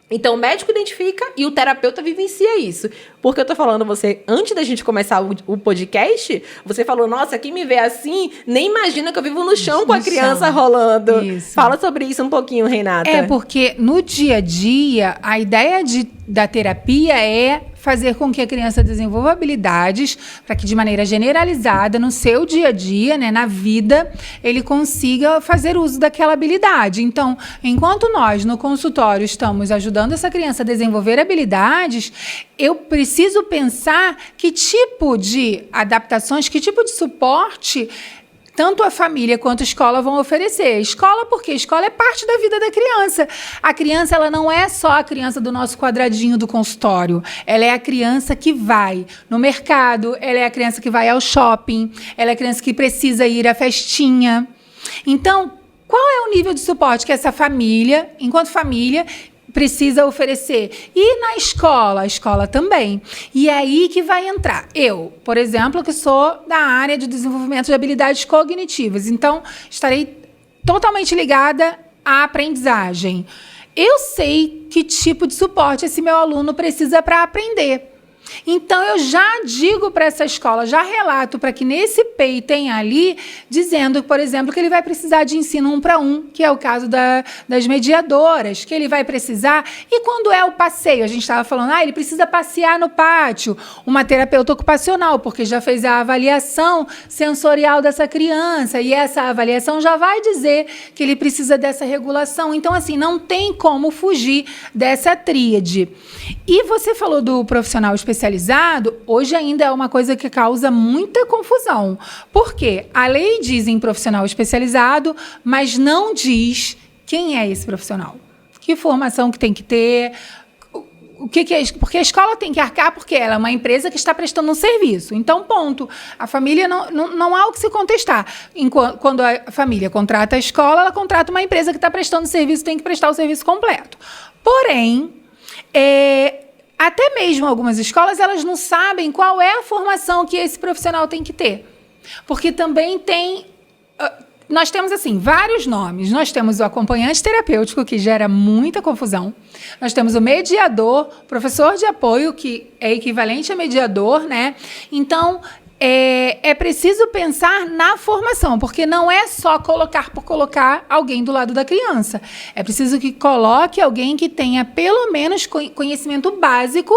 Então, o médico identifica e o terapeuta vivencia isso. Porque eu tô falando, você, antes da gente começar o podcast, você falou, nossa, quem me vê assim, nem imagina que eu vivo no chão com a criança rolando. Isso. Fala sobre isso um pouquinho, Renata. Porque no dia a dia, a ideia da terapia é fazer com que a criança desenvolva habilidades para que, de maneira generalizada, no seu dia a dia, né, na vida, ele consiga fazer uso daquela habilidade. Então, enquanto nós, no consultório, estamos ajudando essa criança a desenvolver habilidades, eu preciso pensar que tipo de adaptações, que tipo de suporte tanto a família quanto a escola vão oferecer. Escola, porque a escola é parte da vida da criança. A criança, ela não é só a criança do nosso quadradinho do consultório. Ela é a criança que vai no mercado, ela é a criança que vai ao shopping, ela é a criança que precisa ir à festinha. Então, qual é o nível de suporte que essa família, enquanto família, precisa oferecer? E na escola, a escola também. E é aí que vai entrar. Eu, por exemplo, que sou da área de desenvolvimento de habilidades cognitivas, então estarei totalmente ligada à aprendizagem. Eu sei que tipo de suporte esse meu aluno precisa para aprender. Então, eu já digo para essa escola, já relato para que nesse PEI tenha ali, dizendo, por exemplo, que ele vai precisar de ensino 1 para 1, que é o caso das mediadoras, que ele vai precisar. E quando é o passeio? A gente estava falando, ele precisa passear no pátio, uma terapeuta ocupacional, porque já fez a avaliação sensorial dessa criança, e essa avaliação já vai dizer que ele precisa dessa regulação. Então, assim, não tem como fugir dessa tríade. E você falou do profissional especializado, hoje ainda é uma coisa que causa muita confusão. Por quê? A lei diz em profissional especializado, mas não diz quem é esse profissional. Que formação que tem que ter, o que é isso? Porque a escola tem que arcar porque ela é uma empresa que está prestando um serviço. Então, ponto. A família não há o que se contestar. Quando a família contrata a escola, ela contrata uma empresa que está prestando serviço, tem que prestar o serviço completo. Porém, até mesmo algumas escolas, elas não sabem qual é a formação que esse profissional tem que ter. Porque também tem... Nós temos, assim, vários nomes. Nós temos o acompanhante terapêutico, que gera muita confusão. Nós temos o mediador, professor de apoio, que é equivalente a mediador, né? Então, é preciso pensar na formação, porque não é só colocar por colocar alguém do lado da criança. É preciso que coloque alguém que tenha, pelo menos, conhecimento básico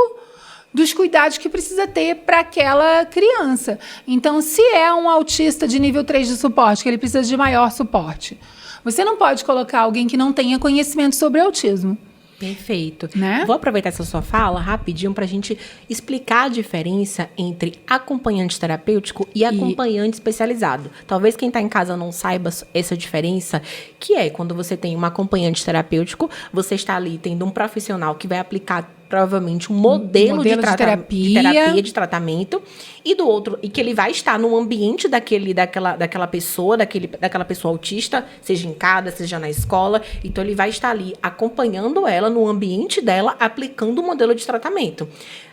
dos cuidados que precisa ter para aquela criança. Então, se é um autista de nível 3 de suporte, que ele precisa de maior suporte, você não pode colocar alguém que não tenha conhecimento sobre autismo. Perfeito. Né? Vou aproveitar essa sua fala rapidinho para a gente explicar a diferença entre acompanhante terapêutico e acompanhante especializado. Talvez quem está em casa não saiba essa diferença, que é quando você tem um acompanhante terapêutico, você está ali tendo um profissional que vai aplicar provavelmente um modelo de terapia, de tratamento, e do outro, e que ele vai estar no ambiente daquela pessoa autista, seja em casa, seja na escola. Então ele vai estar ali acompanhando ela no ambiente dela, aplicando o modelo de tratamento.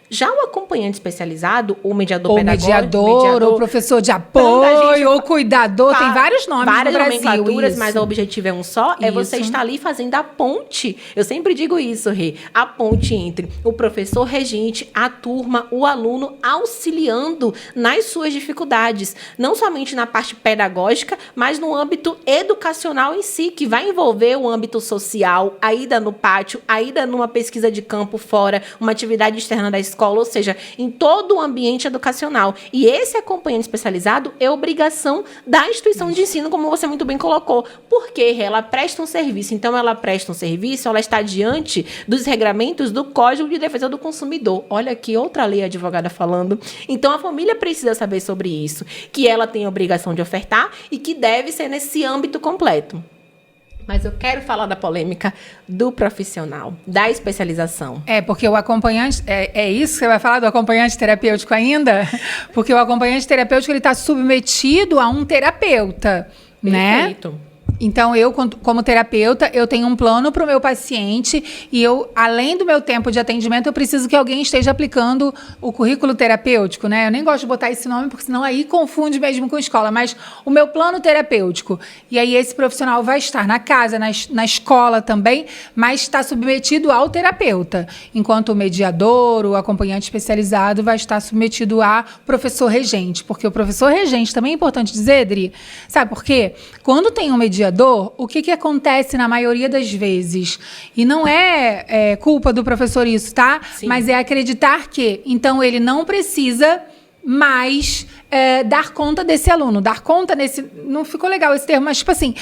Já o acompanhante especializado, o mediador pedagógico... ou professor de apoio, ou cuidador, tem vários nomes várias no Brasil. nomenclaturas, mas o objetivo é um só, é você estar ali fazendo a ponte. Eu sempre digo isso, Rê, a ponte entre o professor regente, a turma, o aluno, auxiliando nas suas dificuldades. Não somente na parte pedagógica, mas no âmbito educacional em si, que vai envolver o âmbito social, a ida no pátio, a ida numa pesquisa de campo fora, uma atividade externa da escola, ou seja, em todo o ambiente educacional. E esse acompanhante especializado é obrigação da instituição de ensino, como você muito bem colocou. Porque ela presta um serviço. Então, ela presta um serviço, ela está diante dos regramentos do Código de Defesa do Consumidor. Olha aqui, outra lei advogada falando. Então, a família precisa saber sobre isso, que ela tem a obrigação de ofertar e que deve ser nesse âmbito completo. Mas eu quero falar da polêmica do profissional, da especialização. Porque o acompanhante... É isso que você vai falar do acompanhante terapêutico ainda? Porque o acompanhante terapêutico ele está submetido a um terapeuta, né? Perfeito. Então, eu, como terapeuta, eu tenho um plano para o meu paciente e eu, além do meu tempo de atendimento, eu preciso que alguém esteja aplicando o currículo terapêutico, né? Eu nem gosto de botar esse nome, porque senão aí confunde mesmo com escola, mas o meu plano terapêutico. E aí esse profissional vai estar na casa, na escola também, mas está submetido ao terapeuta, enquanto o mediador, o acompanhante especializado vai estar submetido a professor regente, porque o professor regente também é importante dizer, Adri, sabe por quê? Quando tem um mediador, o que acontece na maioria das vezes? E não é culpa do professor isso, tá? Sim. Mas é acreditar que, então, ele não precisa mais dar conta desse aluno. Dar conta nesse... Não ficou legal esse termo, mas tipo assim,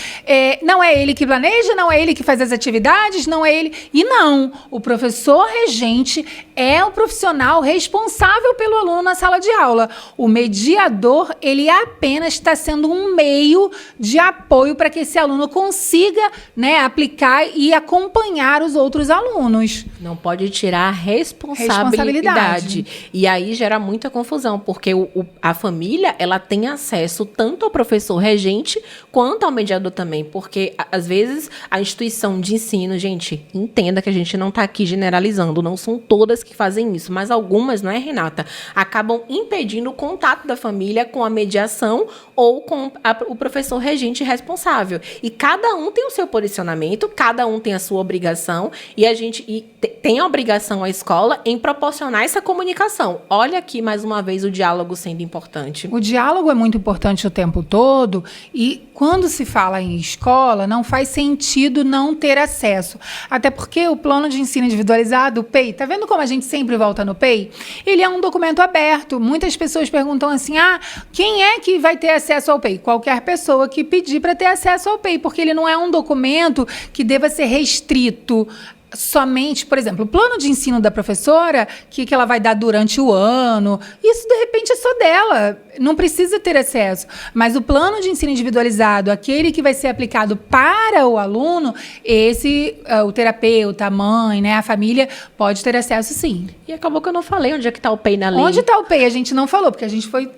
não é ele que planeja, não é ele que faz as atividades, não é ele... E não, o professor regente é o profissional responsável pelo aluno na sala de aula. O mediador, ele apenas está sendo um meio de apoio para que esse aluno consiga, né, aplicar e acompanhar os outros alunos. Não pode tirar a responsabilidade. E aí gera muita confusão, porque a família, ela tem acesso tanto ao professor regente quanto ao mediador também, porque às vezes a instituição de ensino, gente, entenda que a gente não está aqui generalizando, não são todas que fazem isso, mas algumas, não é, Renata? Acabam impedindo o contato da família com a mediação ou com o professor regente responsável. E cada um tem o seu posicionamento, cada um tem a sua obrigação, e a gente tem a obrigação, a escola, em proporcionar essa comunicação. Olha aqui, mais uma vez, o diálogo sendo importante. O diálogo é muito importante o tempo todo e quando se fala em escola, não faz sentido não ter acesso. Até porque o plano de ensino individualizado, o PEI, tá vendo como a gente sempre volta no PEI? Ele é um documento aberto. Muitas pessoas perguntam assim, quem é que vai ter acesso ao PEI? Qualquer pessoa que pedir para ter acesso ao PEI, porque ele não é um documento que deva ser restrito somente, por exemplo, o plano de ensino da professora, que ela vai dar durante o ano, isso de repente é só dela, não precisa ter acesso. Mas o plano de ensino individualizado, aquele que vai ser aplicado para o aluno, esse, o terapeuta, a mãe, né, a família, pode ter acesso sim. E acabou que eu não falei onde é que está o PEI na lei. Onde está o PEI? A gente não falou, porque a gente foi...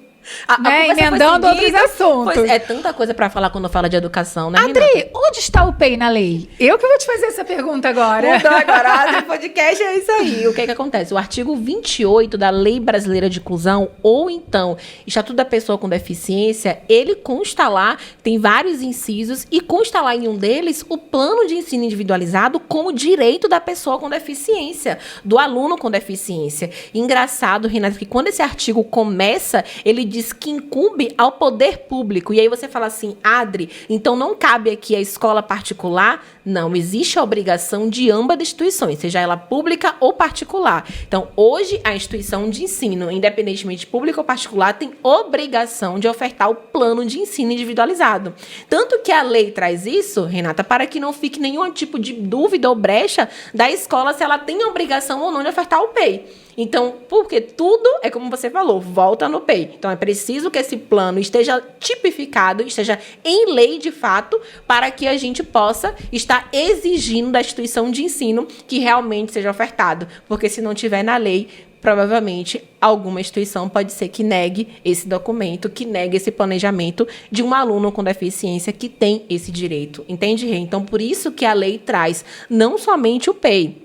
emendando outros assuntos. Pois é tanta coisa para falar quando fala de educação, né, Adri, Renata? onde está o PEI na lei? Eu que vou te fazer essa pergunta agora. Então agora, Adri Podcast é isso aí. O que acontece? O artigo 28 da Lei Brasileira de Inclusão, ou então Estatuto da Pessoa com Deficiência, ele consta lá, tem vários incisos, e consta lá em um deles o plano de ensino individualizado como direito da pessoa com deficiência, do aluno com deficiência. Engraçado, Renata, que quando esse artigo começa, ele diz que incumbe ao poder público. E aí você fala assim, Adri, então não cabe aqui a escola particular? Não, existe a obrigação de ambas as instituições, seja ela pública ou particular. Então, hoje, a instituição de ensino, independentemente pública ou particular, tem obrigação de ofertar o plano de ensino individualizado. Tanto que a lei traz isso, Renata, para que não fique nenhum tipo de dúvida ou brecha da escola se ela tem a obrigação ou não de ofertar o PEI. Então, porque tudo é como você falou, volta no PEI. Então, é preciso que esse plano esteja tipificado, esteja em lei de fato, para que a gente possa estar exigindo da instituição de ensino que realmente seja ofertado. Porque se não tiver na lei, provavelmente alguma instituição pode ser que negue esse documento, que negue esse planejamento de um aluno com deficiência que tem esse direito. Entende, Rê? Então, por isso que a lei traz não somente o PEI,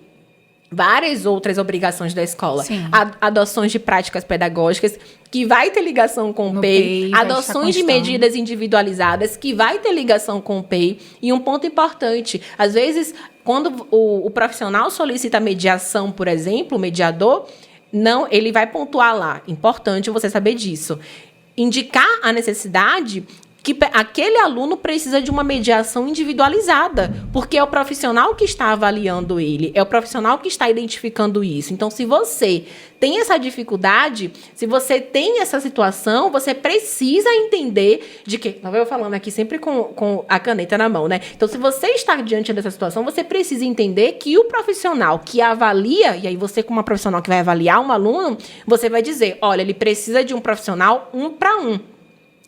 várias outras obrigações da escola. Adoções de práticas pedagógicas, que vai ter ligação com o PEI. Adoções de medidas individualizadas, que vai ter ligação com o PEI. E um ponto importante, às vezes, quando o profissional solicita mediação, por exemplo, o mediador, não, ele vai pontuar lá. Importante você saber disso. Indicar a necessidade que aquele aluno precisa de uma mediação individualizada, porque é o profissional que está avaliando ele, é o profissional que está identificando isso. Então, se você tem essa dificuldade, se você tem essa situação, você precisa entender de que... Não, eu falando aqui sempre com a caneta na mão, né? Então, se você está diante dessa situação, você precisa entender que o profissional que avalia, e aí você como uma profissional que vai avaliar um aluno, você vai dizer, olha, ele precisa de um profissional 1 para 1.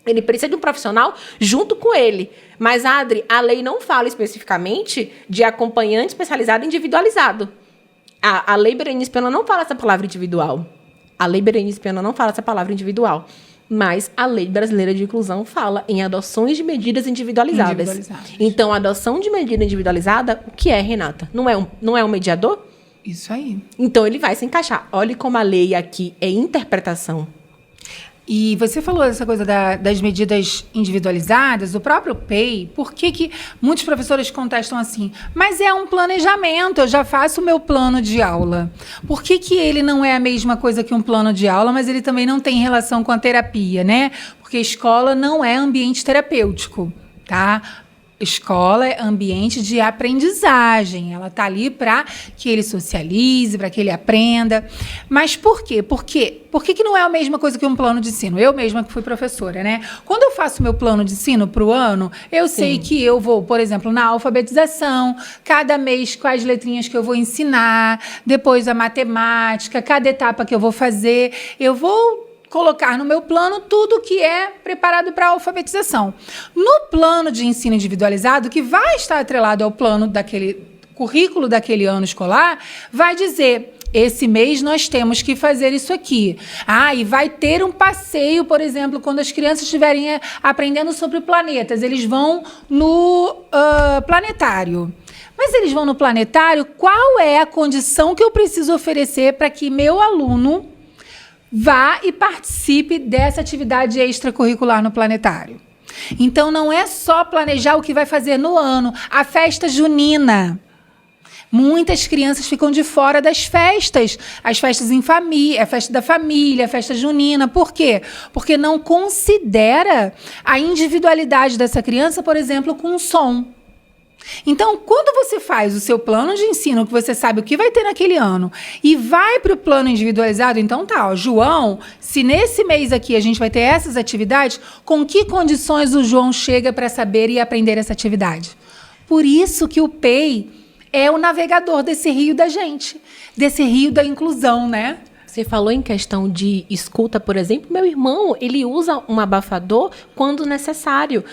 Ele precisa de um profissional junto com ele. Mas, Adri, a lei não fala especificamente de acompanhante especializado individualizado. A Lei Berenice Pena não fala essa palavra individual. A Lei Berenice Pena não fala essa palavra individual. Mas a Lei Brasileira de Inclusão fala em adoções de medidas individualizadas. Então, a adoção de medida individualizada, o que é, Renata? Não é um mediador? Isso aí. Então, ele vai se encaixar. Olhe como a lei aqui é interpretação. E você falou dessa coisa das medidas individualizadas, o próprio PEI, por que muitos professores contestam assim? Mas é um planejamento, eu já faço o meu plano de aula. Por que ele não é a mesma coisa que um plano de aula, mas ele também não tem relação com a terapia, né? Porque escola não é ambiente terapêutico, tá? Escola é ambiente de aprendizagem. Ela está ali para que ele socialize, para que ele aprenda. Mas por quê? Por que não é a mesma coisa que um plano de ensino? Eu mesma que fui professora, né? Quando eu faço meu plano de ensino para o ano, eu sei que eu vou, por exemplo, na alfabetização, cada mês quais letrinhas que eu vou ensinar, depois a matemática, cada etapa que eu vou fazer. Eu vou colocar no meu plano tudo que é preparado para a alfabetização. No plano de ensino individualizado, que vai estar atrelado ao plano daquele currículo daquele ano escolar, vai dizer: esse mês nós temos que fazer isso aqui. E vai ter um passeio, por exemplo, quando as crianças estiverem aprendendo sobre planetas. Eles vão no planetário. Mas eles vão no planetário, qual é a condição que eu preciso oferecer para que meu aluno vá e participe dessa atividade extracurricular no planetário? Então, não é só planejar o que vai fazer no ano. A festa junina. Muitas crianças ficam de fora das festas. As festas em família, a festa da família, a festa junina. Por quê? Porque não considera a individualidade dessa criança, por exemplo, com o som. Então, quando você faz o seu plano de ensino, que você sabe o que vai ter naquele ano, e vai para o plano individualizado, então João, se nesse mês aqui a gente vai ter essas atividades, com que condições o João chega para saber e aprender essa atividade? Por isso que o PEI é o navegador desse rio da gente, desse rio da inclusão, né? Você falou em questão de escuta, por exemplo. Meu irmão, ele usa um abafador quando necessário,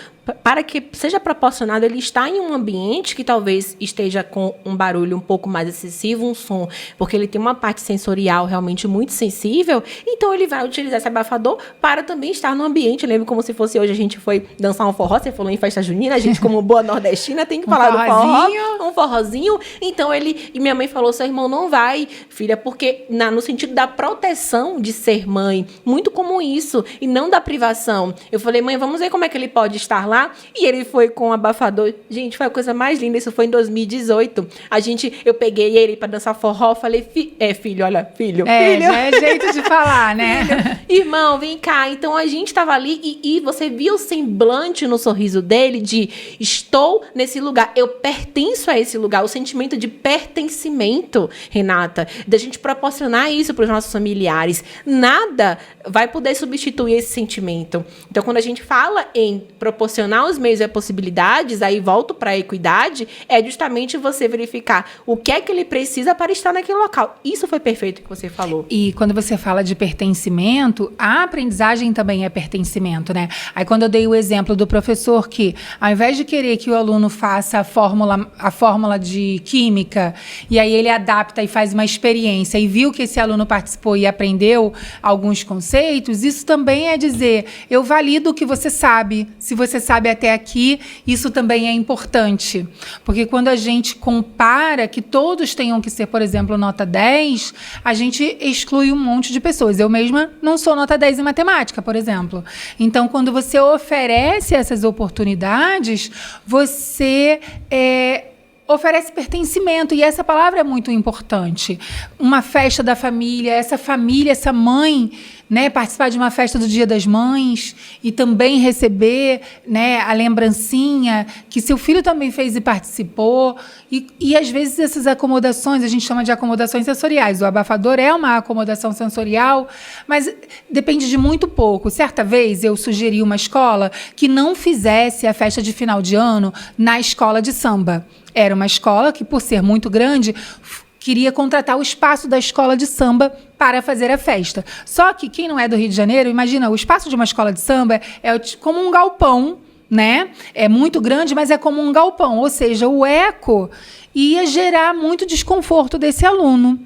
para que seja proporcionado ele estar em um ambiente que talvez esteja com um barulho um pouco mais excessivo, um som, porque ele tem uma parte sensorial realmente muito sensível, então ele vai utilizar esse abafador para também estar no ambiente. Eu lembro como se fosse hoje, a gente foi dançar um forró, você falou em festa junina, a gente como boa nordestina tem que falar do forró, um forrozinho. Então e minha mãe falou, seu irmão não vai, filha, porque no sentido da proteção de ser mãe, muito comum isso, e não da privação. Eu falei, mãe, vamos ver como é que ele pode estar lá. E ele foi com um abafador. Gente, foi a coisa mais linda. Isso foi em 2018. Eu peguei ele para dançar forró. Falei, filho, olha, filho. Já é jeito de falar, né? Filho, irmão, vem cá. Então a gente tava ali e você viu o semblante no sorriso dele de estou nesse lugar. Eu pertenço a esse lugar. O sentimento de pertencimento, Renata, da gente proporcionar isso para os nossos familiares. Nada vai poder substituir esse sentimento. Então, quando a gente fala em proporcionar os meios e as possibilidades, aí volto para a equidade, é justamente você verificar o que é que ele precisa para estar naquele local. Isso foi perfeito que você falou. E quando você fala de pertencimento, a aprendizagem também é pertencimento, né? Aí quando eu dei o exemplo do professor que, ao invés de querer que o aluno faça a fórmula de química, e aí ele adapta e faz uma experiência e viu que esse aluno participou e aprendeu alguns conceitos, isso também é dizer, eu valido o que você sabe. Se você sabe até aqui, isso também é importante. Porque quando a gente compara que todos tenham que ser, por exemplo, nota 10, a gente exclui um monte de pessoas. Eu mesma não sou nota 10 em matemática, por exemplo. Então, quando você oferece essas oportunidades, você oferece pertencimento, e essa palavra é muito importante. Uma festa da família, essa mãe, né, participar de uma festa do Dia das Mães e também receber, né, a lembrancinha que seu filho também fez e participou. E às vezes essas acomodações, a gente chama de acomodações sensoriais. O abafador é uma acomodação sensorial, mas depende de muito pouco. Certa vez eu sugeri uma escola que não fizesse a festa de final de ano na escola de samba. Era uma escola que, por ser muito grande, queria contratar o espaço da escola de samba para fazer a festa. Só que quem não é do Rio de Janeiro, imagina, o espaço de uma escola de samba é como um galpão, né? É muito grande, mas é como um galpão. Ou seja, o eco ia gerar muito desconforto desse aluno.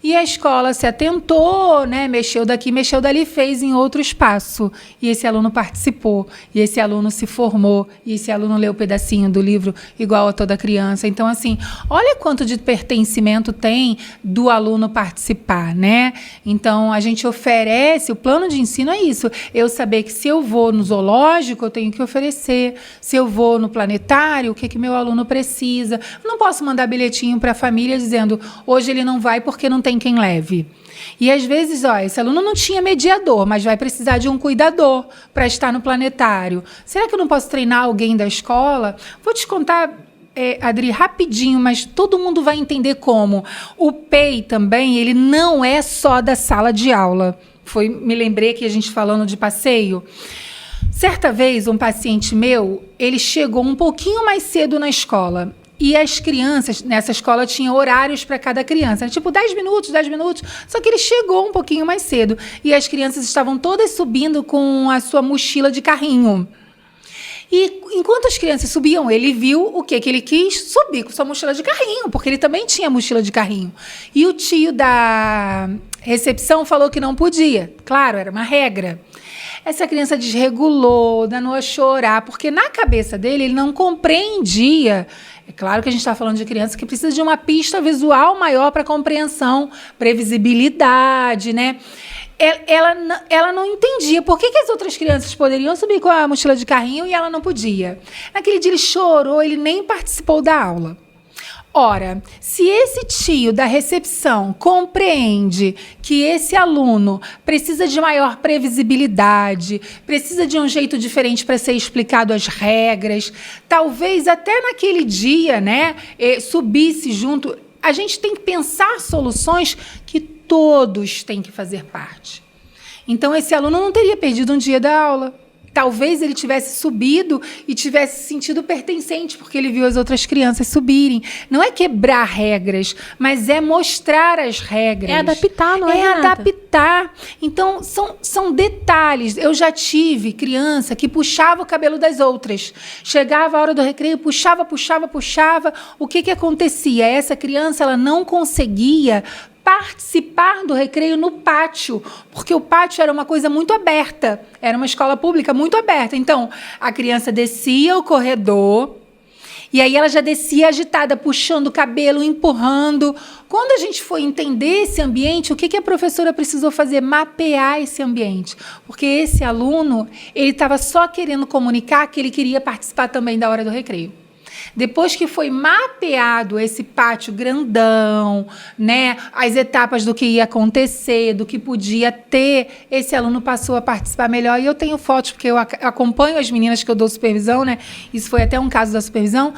E a escola se atentou, né? Mexeu daqui, mexeu dali, fez em outro espaço. E esse aluno participou, e esse aluno se formou, e esse aluno leu um pedacinho do livro igual a toda criança. Então, assim, olha quanto de pertencimento tem do aluno participar, né? Então, a gente oferece, o plano de ensino é isso. Eu saber que se eu vou no zoológico, eu tenho que oferecer. Se eu vou no planetário, o que meu aluno precisa. Eu não posso mandar bilhetinho para a família dizendo, hoje ele não vai porque não tem quem leve. E às vezes, esse aluno não tinha mediador, mas vai precisar de um cuidador para estar no planetário. Será que eu não posso treinar alguém da escola? Vou te contar, Adri, rapidinho, mas todo mundo vai entender como. O PEI também, ele não é só da sala de aula. Me lembrei que a gente falando de passeio. Certa vez, um paciente meu, ele chegou um pouquinho mais cedo na escola. E as crianças, nessa escola, tinham horários para cada criança. Tipo, 10 minutos. Só que ele chegou um pouquinho mais cedo. E as crianças estavam todas subindo com a sua mochila de carrinho. E enquanto as crianças subiam, ele viu o que ele quis? Subir com sua mochila de carrinho, porque ele também tinha mochila de carrinho. E o tio da recepção falou que não podia. Claro, era uma regra. Essa criança desregulou, danou a chorar, porque na cabeça dele ele não compreendia. É claro que a gente está falando de criança que precisa de uma pista visual maior para compreensão, previsibilidade, né? Ela não entendia por que as outras crianças poderiam subir com a mochila de carrinho e ela não podia. Naquele dia ele chorou, ele nem participou da aula. Ora, se esse tio da recepção compreende que esse aluno precisa de maior previsibilidade, precisa de um jeito diferente para ser explicado as regras, talvez até naquele dia, né, subisse junto. A gente tem que pensar soluções que todos têm que fazer parte. Então, esse aluno não teria perdido um dia da aula. talvez ele tivesse subido e tivesse se sentido pertencente, porque ele viu as outras crianças subirem. Não é quebrar regras, mas é mostrar as regras. É adaptar, não é, É Renata? adaptar. Então, são detalhes. Eu já tive criança que puxava o cabelo das outras. Chegava a hora do recreio, puxava. O que acontecia? Essa criança, ela não conseguia participar do recreio no pátio, porque o pátio era uma coisa muito aberta, era uma escola pública muito aberta. Então, a criança descia o corredor e aí ela já descia agitada, puxando o cabelo, empurrando. Quando a gente foi entender esse ambiente, o que a professora precisou fazer? Mapear esse ambiente, porque esse aluno, ele estava só querendo comunicar que ele queria participar também da hora do recreio. Depois que foi mapeado esse pátio grandão, né, as etapas do que ia acontecer, do que podia ter, esse aluno passou a participar melhor. E eu tenho fotos, porque eu acompanho as meninas que eu dou supervisão, né? Isso foi até um caso da supervisão.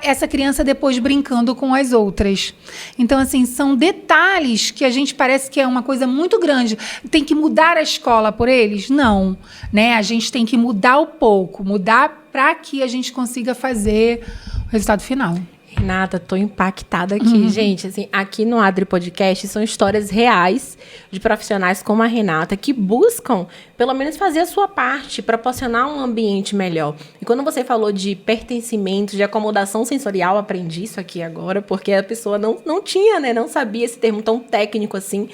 Essa criança depois brincando com as outras. Então, assim, são detalhes que a gente parece que é uma coisa muito grande. Tem que mudar a escola por eles? Não, né? A gente tem que mudar um pouco, mudar para que a gente consiga fazer o resultado final. Renata, tô impactada aqui. Gente, assim, aqui no Adri Podcast são histórias reais de profissionais como a Renata que buscam, pelo menos, fazer a sua parte, proporcionar um ambiente melhor. E quando você falou de pertencimento, de acomodação sensorial, aprendi isso aqui agora, porque a pessoa não tinha, né? Não sabia esse termo tão técnico assim.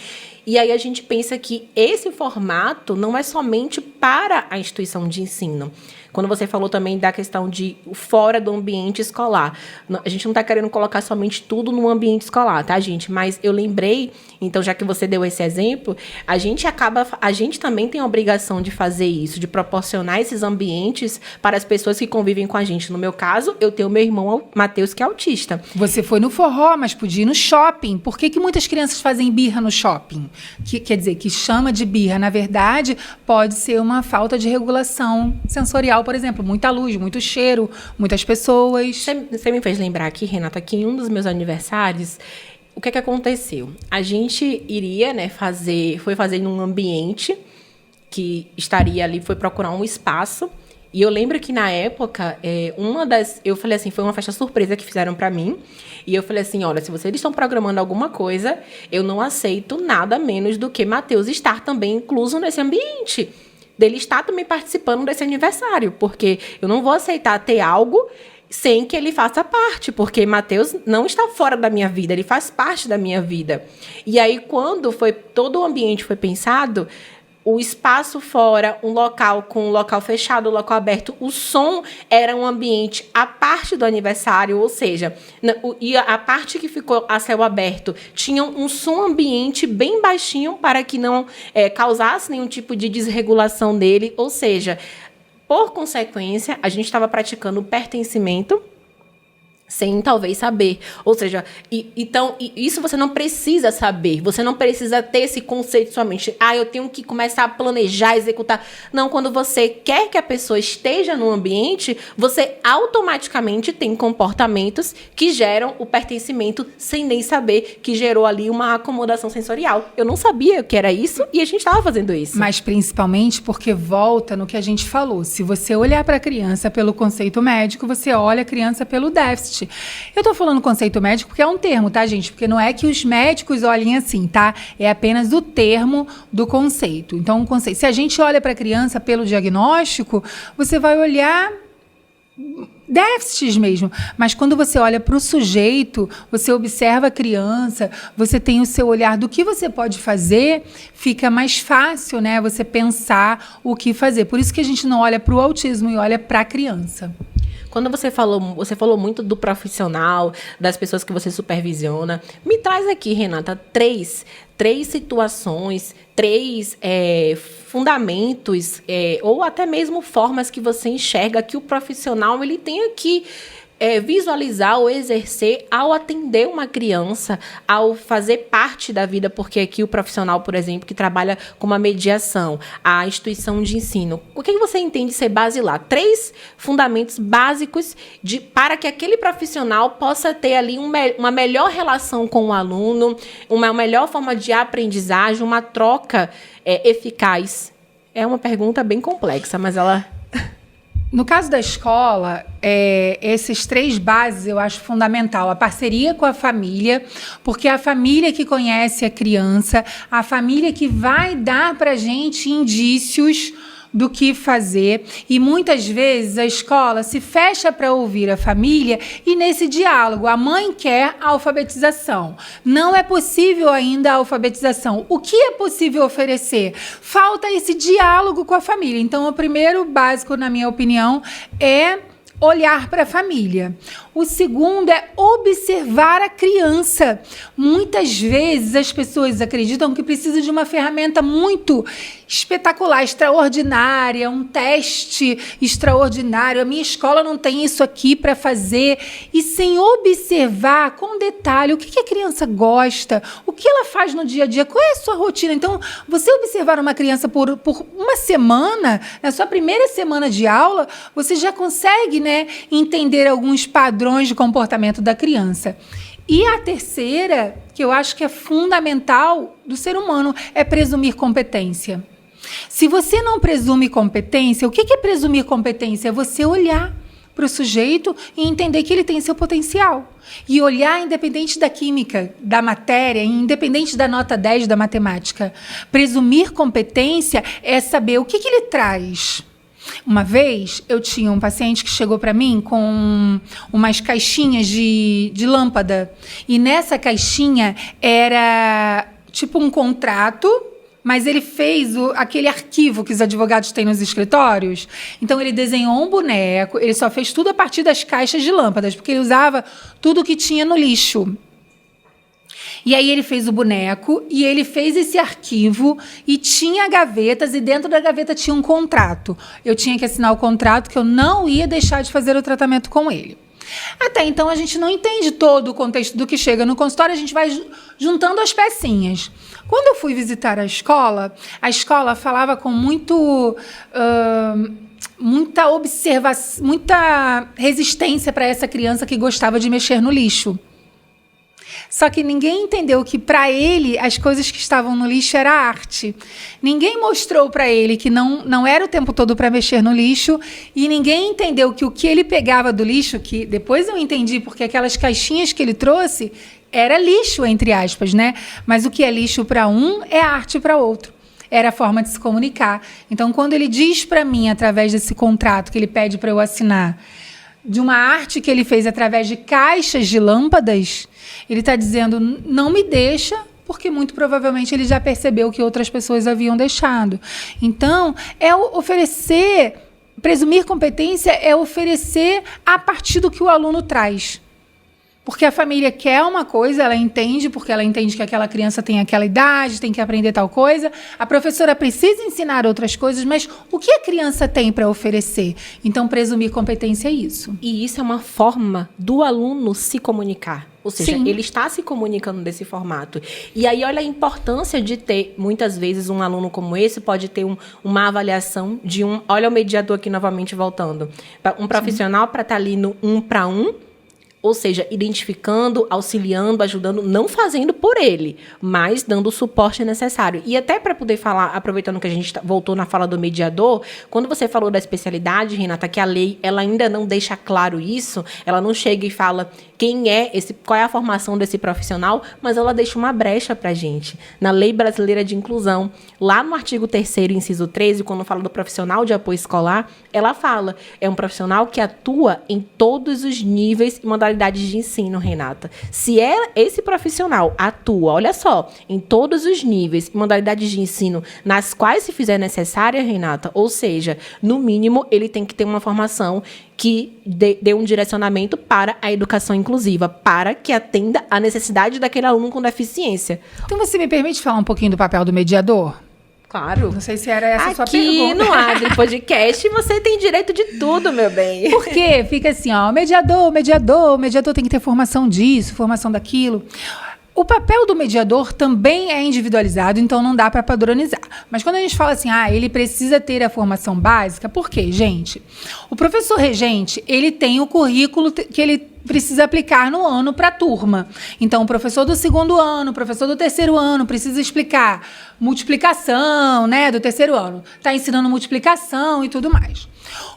E aí a gente pensa que esse formato não é somente para a instituição de ensino. Quando você falou também da questão de fora do ambiente escolar. A gente não está querendo colocar somente tudo no ambiente escolar, tá, gente? Mas eu lembrei, então, já que você deu esse exemplo, a gente também tem a obrigação de fazer isso, de proporcionar esses ambientes para as pessoas que convivem com a gente. No meu caso, eu tenho meu irmão Matheus, que é autista. Você foi no forró, mas podia ir no shopping. Por que muitas crianças fazem birra no shopping? Quer dizer, que chama de birra. Na verdade, pode ser uma falta de regulação sensorial, por exemplo. Muita luz, muito cheiro, muitas pessoas. Você me fez lembrar aqui, Renata, que em um dos meus aniversários, o que aconteceu? A gente iria, né, foi fazer num ambiente que estaria ali, foi procurar um espaço. E eu lembro que, na época, eu falei assim, foi uma festa surpresa que fizeram pra mim. E eu falei assim, olha, se vocês estão programando alguma coisa, eu não aceito nada menos do que Matheus estar também incluso nesse ambiente. Dele estar também participando desse aniversário. Porque eu não vou aceitar ter algo sem que ele faça parte. Porque Matheus não está fora da minha vida, ele faz parte da minha vida. E aí, quando todo o ambiente foi pensado, o espaço fora, um local com um local fechado, um local aberto, o som era um ambiente à parte do aniversário, ou seja, e a parte que ficou a céu aberto tinha um som ambiente bem baixinho para que não causasse nenhum tipo de desregulação dele, ou seja, por consequência, a gente estava praticando o pertencimento sem talvez saber. Ou seja, então, isso você não precisa saber. Você não precisa ter esse conceito somente. Eu tenho que começar a planejar, executar. Não, quando você quer que a pessoa esteja no ambiente, você automaticamente tem comportamentos que geram o pertencimento sem nem saber que gerou ali uma acomodação sensorial. Eu não sabia que era isso e a gente estava fazendo isso. Mas principalmente porque volta no que a gente falou. Se você olhar para a criança pelo conceito médico, você olha a criança pelo déficit. Eu tô falando conceito médico porque é um termo, tá, gente? Porque não é que os médicos olhem assim, tá? É apenas o termo do conceito. Então, o conceito. Se a gente olha para a criança pelo diagnóstico, você vai olhar déficits mesmo. Mas quando você olha para o sujeito, você observa a criança, você tem o seu olhar do que você pode fazer, fica mais fácil, né? Você pensar o que fazer. Por isso que a gente não olha para o autismo e olha para a criança. Quando você falou muito do profissional, das pessoas que você supervisiona. Me traz aqui, Renata, três situações, três fundamentos, ou até mesmo formas que você enxerga que o profissional ele tenha que visualizar ou exercer ao atender uma criança, ao fazer parte da vida, porque aqui o profissional, por exemplo, que trabalha com uma mediação, a instituição de ensino, o que você entende ser basilar? 3 fundamentos básicos para que aquele profissional possa ter ali uma melhor relação com o aluno, uma melhor forma de aprendizagem, uma troca eficaz. É uma pergunta bem complexa, mas ela... No caso da escola, esses 3 bases eu acho fundamental. A parceria com a família, porque é a família que conhece a criança, a família que vai dar para a gente indícios do que fazer, e muitas vezes a escola se fecha para ouvir a família, e nesse diálogo a mãe quer a alfabetização. Não é possível ainda a alfabetização. O que é possível oferecer? Falta esse diálogo com a família. Então, o primeiro básico, na minha opinião, é olhar para a família. O segundo é observar a criança. Muitas vezes as pessoas acreditam que precisa de uma ferramenta muito espetacular, extraordinária, um teste extraordinário. A minha escola não tem isso aqui para fazer. E sem observar com detalhe o que a criança gosta, o que ela faz no dia a dia, qual é a sua rotina. Então, você observar uma criança por uma semana, na sua primeira semana de aula, você já consegue, entender alguns padrões de comportamento da criança. E a terceira, que eu acho que é fundamental do ser humano, é presumir competência. Se você não presume competência, o que é presumir competência? É você olhar para o sujeito e entender que ele tem seu potencial. E olhar independente da química, da matéria, independente da nota 10 da matemática. Presumir competência é saber o que ele traz. Uma vez, eu tinha um paciente que chegou para mim com umas caixinhas de lâmpada. E nessa caixinha era tipo um contrato, mas ele fez aquele arquivo que os advogados têm nos escritórios. Então, ele desenhou um boneco, ele só fez tudo a partir das caixas de lâmpadas, porque ele usava tudo que tinha no lixo. E aí ele fez o boneco e ele fez esse arquivo e tinha gavetas, e dentro da gaveta tinha um contrato. Eu tinha que assinar o contrato que eu não ia deixar de fazer o tratamento com ele. Até então a gente não entende todo o contexto do que chega no consultório, a gente vai juntando as pecinhas. Quando eu fui visitar a escola falava com muita observação, muita resistência para essa criança que gostava de mexer no lixo. Só que ninguém entendeu que, para ele, as coisas que estavam no lixo era arte. Ninguém mostrou para ele que não era o tempo todo para mexer no lixo, e ninguém entendeu que o que ele pegava do lixo, que depois eu entendi porque aquelas caixinhas que ele trouxe era lixo, entre aspas, Mas o que é lixo para um é arte para outro. Era a forma de se comunicar. Então, quando ele diz para mim, através desse contrato que ele pede para eu assinar, de uma arte que ele fez através de caixas de lâmpadas, ele está dizendo, não me deixa, porque muito provavelmente ele já percebeu que outras pessoas haviam deixado. Então, presumir competência é oferecer a partir do que o aluno traz. Porque a família quer uma coisa, ela entende, porque ela entende que aquela criança tem aquela idade, tem que aprender tal coisa. A professora precisa ensinar outras coisas, mas o que a criança tem para oferecer? Então, presumir competência é isso. E isso é uma forma do aluno se comunicar. Ou seja, Sim. Ele está se comunicando desse formato. E aí, olha a importância de ter, muitas vezes, um aluno como esse pode ter uma avaliação de olha o mediador aqui novamente voltando. Um profissional para estar ali no 1 para 1, ou seja, identificando, auxiliando, ajudando, não fazendo por ele, mas dando o suporte necessário. E até para poder falar, aproveitando que a gente voltou na fala do mediador, quando você falou da especialidade, Renata, que a lei ela ainda não deixa claro isso, ela não chega e fala qual é a formação desse profissional, mas ela deixa uma brecha para a gente. Na Lei Brasileira de Inclusão, lá no artigo 3º, inciso 13, quando fala do profissional de apoio escolar, ela fala, é um profissional que atua em todos os níveis e modalidades de ensino, Renata. Se esse profissional atua, olha só, em todos os níveis e modalidades de ensino nas quais se fizer necessária, Renata, ou seja, no mínimo, ele tem que ter uma formação que dê um direcionamento para a educação inclusiva, para que atenda à necessidade daquele aluno com deficiência. Então, você me permite falar um pouquinho do papel do mediador? Claro. Não sei se era essa a sua Aqui pergunta. no Adri Podcast você tem direito de tudo, meu bem. Porque fica assim, o mediador tem que ter formação disso, formação daquilo. O papel do mediador também é individualizado, então não dá para padronizar. Mas quando a gente fala assim, ele precisa ter a formação básica, por quê, gente? O professor regente, ele tem o currículo que ele precisa aplicar no ano para a turma. Então, o professor do segundo ano, o professor do terceiro ano precisa explicar multiplicação, né, do terceiro ano. Está ensinando multiplicação e tudo mais.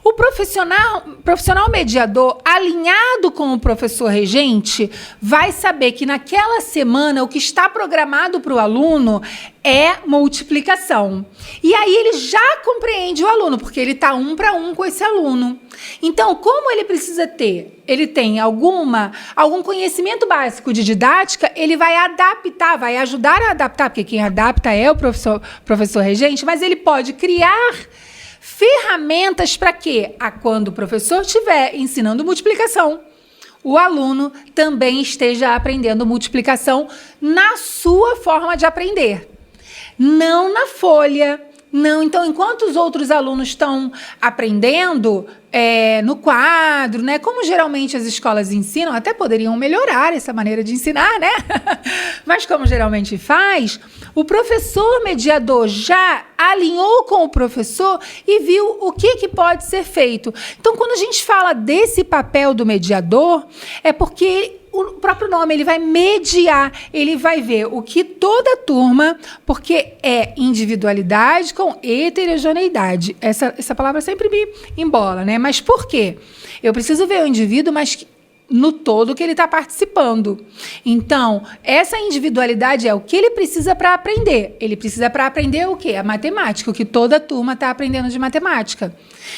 O profissional mediador, alinhado com o professor regente, vai saber que naquela semana o que está programado para o aluno é multiplicação. E aí ele já compreende o aluno, porque ele está 1 para 1 com esse aluno. Então, como ele precisa ter? Ele tem algum conhecimento básico de didática, ele vai adaptar, vai ajudar a adaptar, porque quem adapta é o professor regente, mas ele pode criar ferramentas para quê? Quando o professor estiver ensinando multiplicação, o aluno também esteja aprendendo multiplicação na sua forma de aprender. Não na folha. Não, então, enquanto os outros alunos estão aprendendo no quadro, né? Como geralmente as escolas ensinam, até poderiam melhorar essa maneira de ensinar, né? Mas como geralmente faz, o professor mediador já alinhou com o professor e viu o que pode ser feito. Então, quando a gente fala desse papel do mediador, é porque o próprio nome, ele vai mediar, ele vai ver o que toda turma, porque é individualidade com heterogeneidade. Essa palavra sempre me embola, né? Mas por quê? Eu preciso ver o indivíduo, mas no todo que ele está participando. Então, essa individualidade é o que ele precisa para aprender. Ele precisa para aprender o quê? A matemática, o que toda turma está aprendendo de matemática.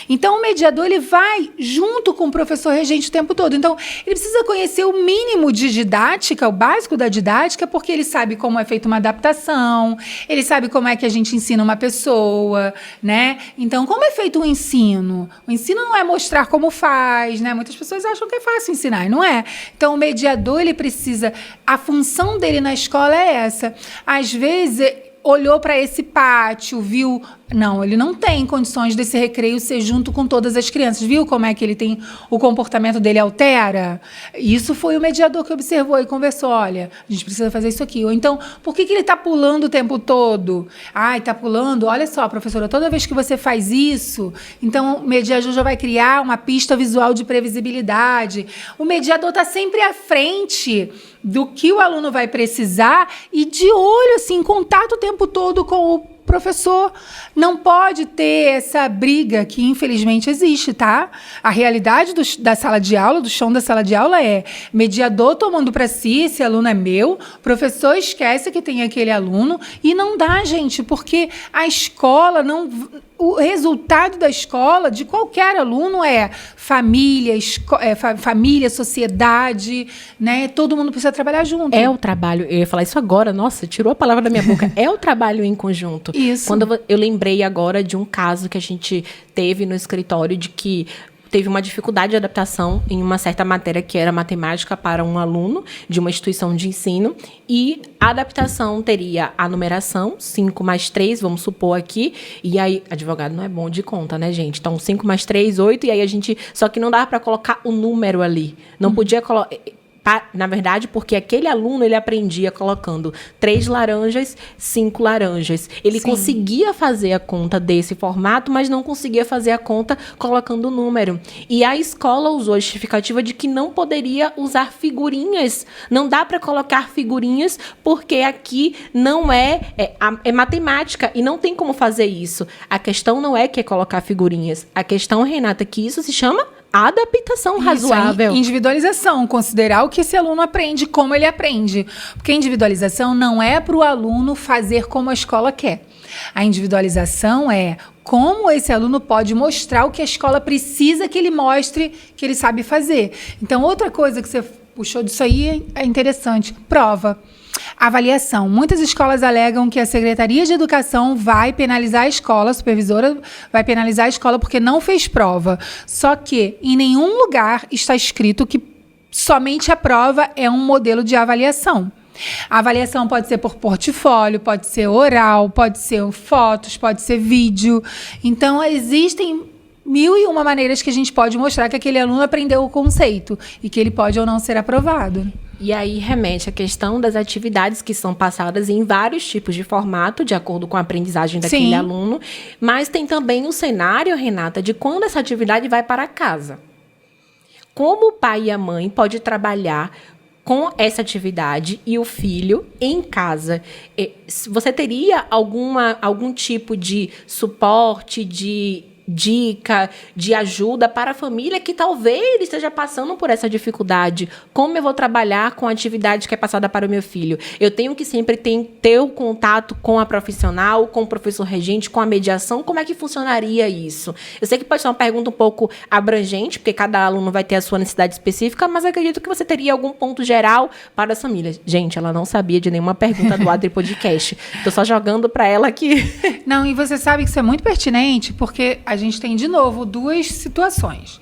Então, o mediador, ele vai junto com o professor regente o tempo todo. Então, ele precisa conhecer o mínimo de didática, o básico da didática, porque ele sabe como é feita uma adaptação, ele sabe como é que a gente ensina uma pessoa, né? Então, como é feito o ensino? O ensino não é mostrar como faz, né? Muitas pessoas acham que é fácil ensinar, não é? Então, o mediador, ele precisa... A função dele na escola é essa. Às vezes, olhou para esse pátio, viu... Não, ele não tem condições desse recreio ser junto com todas as crianças. Viu como é que ele tem... O comportamento dele altera? Isso foi o mediador que observou e conversou. Olha, a gente precisa fazer isso aqui. Ou então, por que ele está pulando o tempo todo? Está pulando? Olha só, professora, toda vez que você faz isso, então o mediador já vai criar uma pista visual de previsibilidade. O mediador está sempre à frente do que o aluno vai precisar e de olho, assim, em contato o tempo todo com o professor. Não pode ter essa briga que, infelizmente, existe, tá? A realidade da sala de aula, do chão da sala de aula é mediador tomando para si, esse aluno é meu, professor esquece que tem aquele aluno e não dá, gente, porque a escola não... O resultado da escola, de qualquer aluno, é família, família, sociedade, né? Todo mundo precisa trabalhar junto. É o trabalho, eu ia falar isso agora, nossa, tirou a palavra da minha boca. É o trabalho em conjunto. Isso. Quando eu lembrei agora de um caso que a gente teve no escritório de que teve uma dificuldade de adaptação em uma certa matéria que era matemática para um aluno de uma instituição de ensino, e a adaptação teria a numeração, 5 mais 3, vamos supor aqui, e aí, advogado não é bom de conta, né, gente? Então, 5 mais 3, 8, e aí a gente... Só que não dava para colocar o número ali. Não podia colocar... Na verdade, porque aquele aluno, ele aprendia colocando 3 laranjas, 5 laranjas. Ele Sim. conseguia fazer a conta desse formato, mas não conseguia fazer a conta colocando o número. E a escola usou a justificativa de que não poderia usar figurinhas. Não dá para colocar figurinhas, porque aqui não é matemática e não tem como fazer isso. A questão não é que é colocar figurinhas. A questão, Renata, é que isso se chama adaptação razoável. Individualização, considerar o que esse aluno aprende, como ele aprende. Porque individualização não é para o aluno fazer como a escola quer. A individualização é como esse aluno pode mostrar o que a escola precisa que ele mostre que ele sabe fazer. Então, outra coisa que você puxou disso aí é interessante. Prova. Avaliação. Muitas escolas alegam que a Secretaria de Educação vai penalizar a escola, a supervisora vai penalizar a escola porque não fez prova. Só que em nenhum lugar está escrito que somente a prova é um modelo de avaliação. A avaliação pode ser por portfólio, pode ser oral, pode ser fotos, pode ser vídeo. Então, existem 1001 maneiras que a gente pode mostrar que aquele aluno aprendeu o conceito e que ele pode ou não ser aprovado. E aí remete à questão das atividades que são passadas em vários tipos de formato, de acordo com a aprendizagem daquele Sim. aluno. Mas tem também o cenário, Renata, de quando essa atividade vai para casa. como o pai e a mãe podem trabalhar com essa atividade e o filho em casa. Você teria algum tipo de suporte, de dica, de ajuda para a família que talvez ele esteja passando por essa dificuldade? Como eu vou trabalhar com a atividade que é passada para o meu filho? Eu tenho que sempre ter o contato com a profissional, com o professor regente, com a mediação? Como é que funcionaria isso? Eu sei que pode ser uma pergunta um pouco abrangente, porque cada aluno vai ter a sua necessidade específica, mas acredito que você teria algum ponto geral para as famílias. Gente, ela não sabia de nenhuma pergunta do Adri Podcast. Tô só jogando para ela aqui. Não, e você sabe que isso é muito pertinente, porque a gente tem, de novo, duas situações.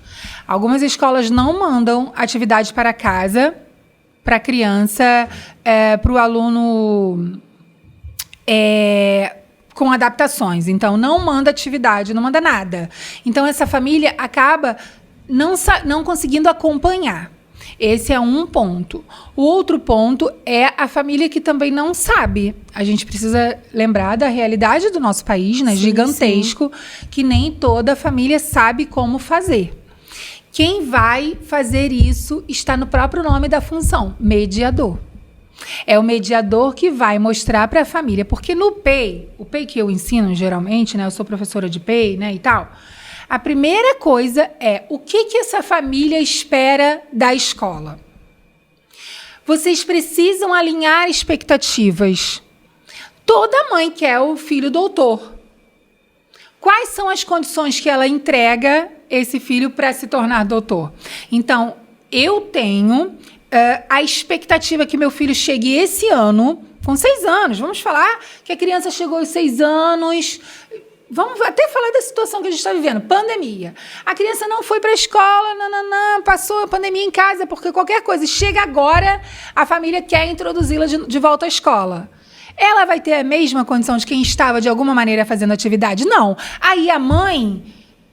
Algumas escolas não mandam atividade para casa, para a criança, para o aluno com adaptações. Então, não manda atividade, não manda nada. Então, essa família acaba não conseguindo acompanhar. Esse é um ponto. O outro ponto é a família que também não sabe. A gente precisa lembrar da realidade do nosso país, né? Sim, gigantesco, sim. Que nem toda família sabe como fazer. Quem vai fazer isso está no próprio nome da função, mediador. É o mediador que vai mostrar para a família. Porque no PEI, o PEI que eu ensino geralmente, né? Eu sou professora de PEI, né, e tal. A primeira coisa é o que essa família espera da escola. Vocês precisam alinhar expectativas. Toda mãe quer o filho doutor. Quais são as condições que ela entrega esse filho para se tornar doutor? Então, eu tenho a expectativa que meu filho chegue esse ano, com 6 anos. Vamos falar que a criança chegou aos 6 anos... Vamos até falar da situação que a gente está vivendo, pandemia. A criança não foi para a escola, passou a pandemia em casa, porque qualquer coisa, chega agora, a família quer introduzi-la de volta à escola. Ela vai ter a mesma condição de quem estava, de alguma maneira, fazendo atividade? Não. Aí a mãe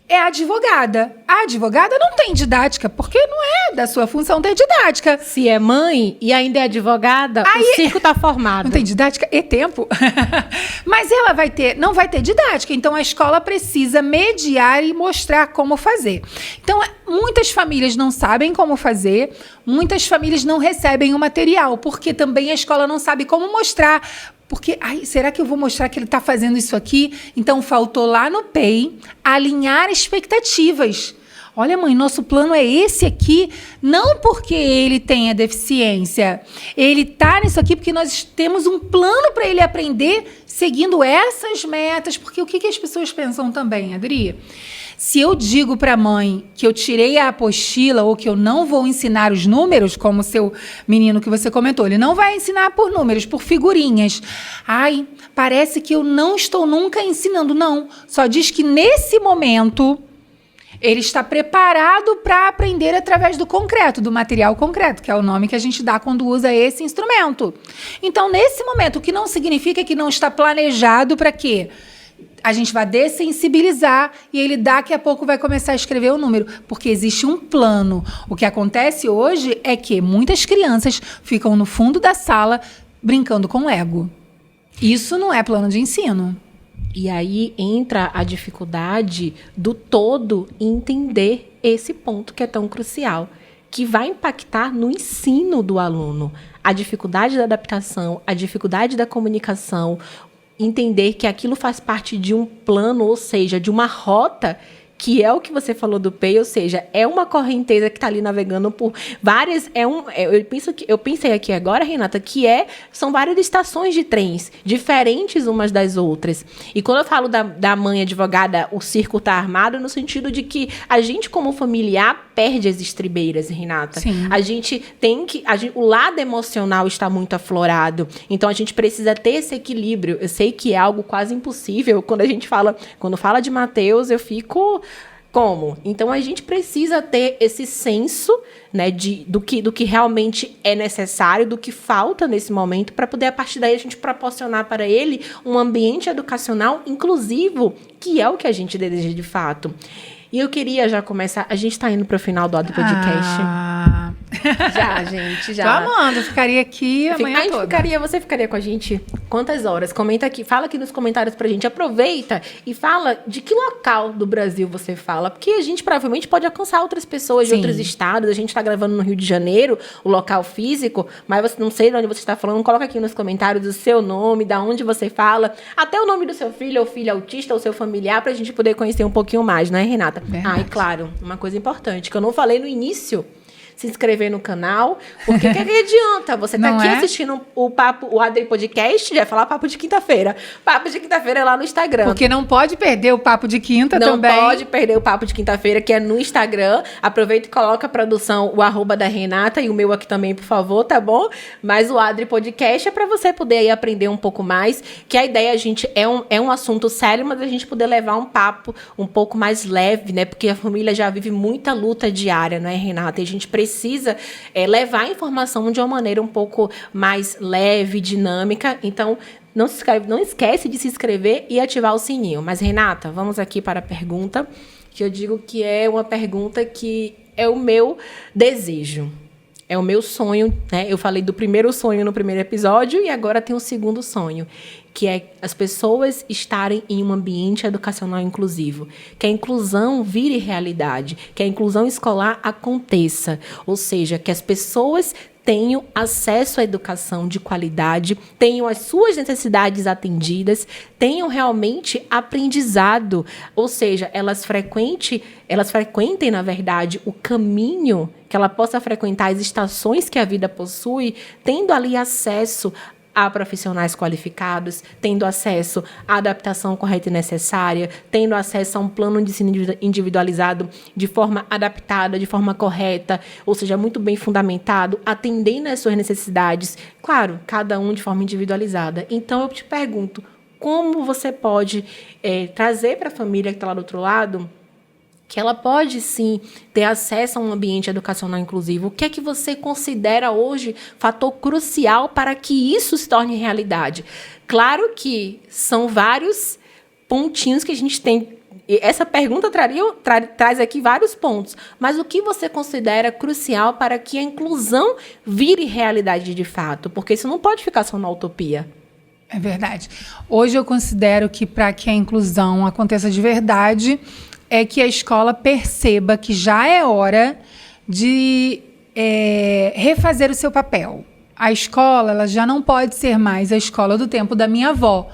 é advogada. A advogada não tem didática, porque não é da sua função ter didática. Se é mãe e ainda é advogada, aí, o circo está formado. Não tem didática e tempo. Mas ela não vai ter didática. Então, a escola precisa mediar e mostrar como fazer. Então, muitas famílias não sabem como fazer, muitas famílias não recebem o material, porque também a escola não sabe como mostrar. Porque, será que eu vou mostrar que ele está fazendo isso aqui? Então, faltou lá no PEI alinhar expectativas. Olha, mãe, nosso plano é esse aqui, não porque ele tenha deficiência. Ele está nisso aqui porque nós temos um plano para ele aprender seguindo essas metas. Porque o que as pessoas pensam também, Adri? Se eu digo para a mãe que eu tirei a apostila ou que eu não vou ensinar os números, como o seu menino que você comentou, ele não vai ensinar por números, por figurinhas. Parece que eu não estou nunca ensinando. Não, só diz que nesse momento ele está preparado para aprender através do concreto, do material concreto, que é o nome que a gente dá quando usa esse instrumento. Então, nesse momento, o que não significa que não está planejado para quê? A gente vai dessensibilizar e ele daqui a pouco vai começar a escrever o número, porque existe um plano. O que acontece hoje é que muitas crianças ficam no fundo da sala brincando com Lego. Isso não é plano de ensino. E aí entra a dificuldade do todo em entender esse ponto que é tão crucial, que vai impactar no ensino do aluno. A dificuldade da adaptação, a dificuldade da comunicação, entender que aquilo faz parte de um plano, ou seja, de uma rota, que é o que você falou do PEI, ou seja, é uma correnteza que está ali navegando por várias... Eu pensei aqui agora, Renata, que são várias estações de trens, diferentes umas das outras. E quando eu falo da mãe advogada, o circo está armado, no sentido de que a gente, como familiar, perde as estribeiras, Renata. Sim. A gente tem que... o lado emocional está muito aflorado. Então, a gente precisa ter esse equilíbrio. Eu sei que é algo quase impossível. Quando fala de Mateus, eu fico... Como? Então, a gente precisa ter esse senso, né, do que realmente é necessário, do que falta nesse momento, para poder, a partir daí, a gente proporcionar para ele um ambiente educacional inclusivo, que é o que a gente deseja de fato. E eu queria já começar... A gente está indo para o final do podcast. Já, gente, já. Tô amando, ficaria aqui a manhã toda. Você ficaria com a gente quantas horas? Comenta aqui, fala aqui nos comentários pra gente. Aproveita e fala de que local do Brasil você fala, porque a gente provavelmente pode alcançar outras pessoas de outros estados. A gente tá gravando no Rio de Janeiro, o local físico, mas você não sei de onde você está falando. Coloca aqui nos comentários o seu nome, da onde você fala, até o nome do seu filho ou filha autista ou seu familiar, pra gente poder conhecer um pouquinho mais, né, Renata? Verdade. E claro, uma coisa importante que eu não falei no início: se inscrever no canal, porque o que adianta? Você tá aqui assistindo o Adri Podcast, já ia falar papo de quinta-feira. Papo de quinta-feira é lá no Instagram. Porque não pode perder o papo de quinta também. Não pode perder o papo de quinta-feira, que é no Instagram. Aproveita e coloca a produção, o @ da Renata e o meu aqui também, por favor, tá bom? Mas o Adri Podcast é pra você poder aí aprender um pouco mais, que a ideia, gente, é um assunto sério, mas a gente poder levar um papo um pouco mais leve, né? Porque a família já vive muita luta diária, não é, Renata? E a gente precisa levar a informação de uma maneira um pouco mais leve, dinâmica. Então, não esquece de se inscrever e ativar o sininho. Mas, Renata, vamos aqui para a pergunta, que eu digo que é uma pergunta que é o meu desejo. É o meu sonho, né? Eu falei do primeiro sonho no primeiro episódio e agora tem o segundo sonho, que é as pessoas estarem em um ambiente educacional inclusivo, que a inclusão vire realidade, que a inclusão escolar aconteça, ou seja, que as pessoas tenham acesso à educação de qualidade, tenham as suas necessidades atendidas, tenham realmente aprendizado, ou seja, elas frequentem, na verdade, o caminho, que ela possa frequentar as estações que a vida possui, tendo ali acesso a profissionais qualificados, tendo acesso à adaptação correta e necessária, tendo acesso a um plano de ensino individualizado de forma adaptada, de forma correta, ou seja, muito bem fundamentado, atendendo às suas necessidades, claro, cada um de forma individualizada. Então, eu te pergunto, como você pode trazer para a família que está lá do outro lado, que ela pode, sim, ter acesso a um ambiente educacional inclusivo? O que é que você considera hoje fator crucial para que isso se torne realidade? Claro que são vários pontinhos que a gente tem. Essa pergunta traz aqui vários pontos. Mas o que você considera crucial para que a inclusão vire realidade de fato? Porque isso não pode ficar só na utopia. É verdade. Hoje eu considero que para que a inclusão aconteça de verdade, é que a escola perceba que já é hora de refazer o seu papel. A escola, ela já não pode ser mais a escola do tempo da minha avó,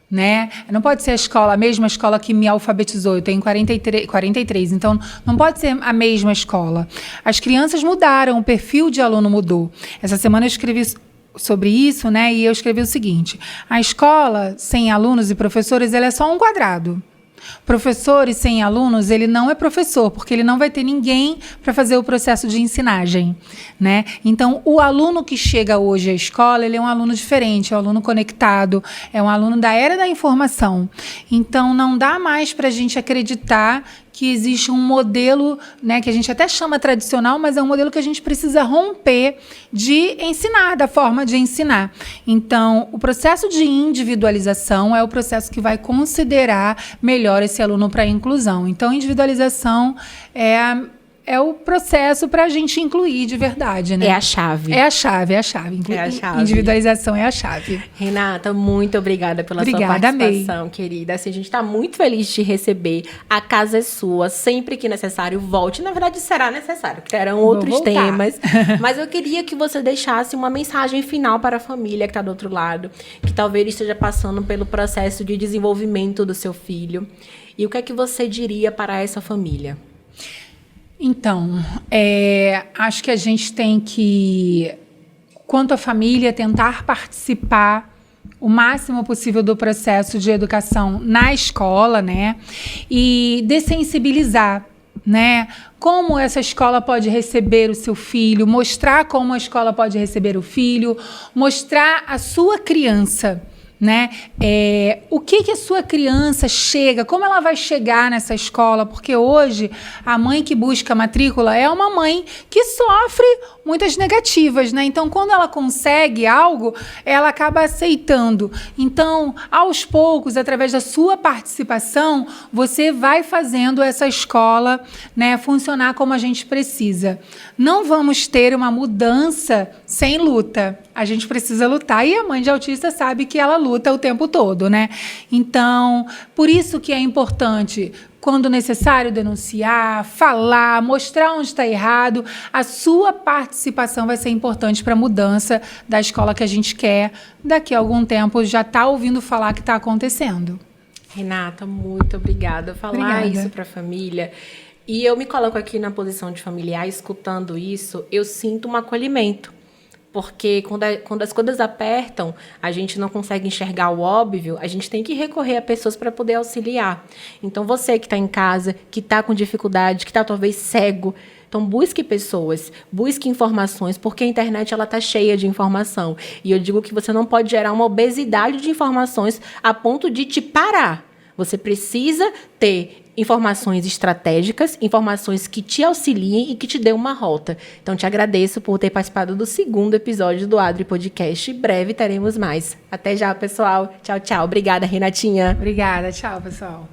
né? Não pode ser a mesma escola que me alfabetizou. Eu tenho 43, então não pode ser a mesma escola. As crianças mudaram, o perfil de aluno mudou. Essa semana eu escrevi sobre isso, né? E eu escrevi o seguinte: a escola sem alunos e professores, ela é só um quadrado. Professores sem alunos, ele não é professor, porque ele não vai ter ninguém para fazer o processo de ensinagem, né? Então, o aluno que chega hoje à escola, ele é um aluno diferente, é um aluno conectado, é um aluno da era da informação. Então, não dá mais para a gente acreditar que existe um modelo, né, que a gente até chama tradicional, mas é um modelo que a gente precisa romper de ensinar, da forma de ensinar. Então, o processo de individualização é o processo que vai considerar melhor esse aluno para a inclusão. Então, individualização é o processo para a gente incluir de verdade, né? É a chave. É a chave. Individualização é a chave. Renata, muito obrigada pela sua participação, querida. Assim, a gente está muito feliz de te receber. A casa é sua. Sempre que necessário, volte. Na verdade, será necessário, que terão outros temas. Mas eu queria que você deixasse uma mensagem final para a família que está do outro lado, que talvez esteja passando pelo processo de desenvolvimento do seu filho. E o que é que você diria para essa família? Então, acho que a gente tem que, quanto à família, tentar participar o máximo possível do processo de educação na escola, né? E dessensibilizar, né? Como essa escola pode receber o seu filho, mostrar como a escola pode receber o filho, mostrar a sua criança, né? O que a sua criança chega, como ela vai chegar nessa escola, porque hoje a mãe que busca a matrícula é uma mãe que sofre muitas negativas, né? Então, quando ela consegue algo, ela acaba aceitando. Então, aos poucos, através da sua participação, você vai fazendo essa escola, né, funcionar como a gente precisa. Não vamos ter uma mudança sem luta. A gente precisa lutar. E a mãe de autista sabe que ela luta o tempo todo, né? Então, por isso que é importante, quando necessário, denunciar, falar, mostrar onde está errado. A sua participação vai ser importante para a mudança da escola que a gente quer. Daqui a algum tempo já está ouvindo falar que está acontecendo. Renata, muito obrigada. Falar isso para a família. E eu me coloco aqui na posição de familiar, escutando isso, eu sinto um acolhimento. Porque quando as coisas apertam, a gente não consegue enxergar o óbvio, a gente tem que recorrer a pessoas para poder auxiliar. Então, você que está em casa, que está com dificuldade, que está talvez cego, então busque pessoas, busque informações, porque a internet está cheia de informação. E eu digo que você não pode gerar uma obesidade de informações a ponto de te parar. Você precisa ter informações estratégicas, informações que te auxiliem e que te dêem uma rota. Então, te agradeço por ter participado do 2º episódio do Adri Podcast. Em breve teremos mais. Até já, pessoal. Tchau, tchau. Obrigada, Renatinha. Obrigada. Tchau, pessoal.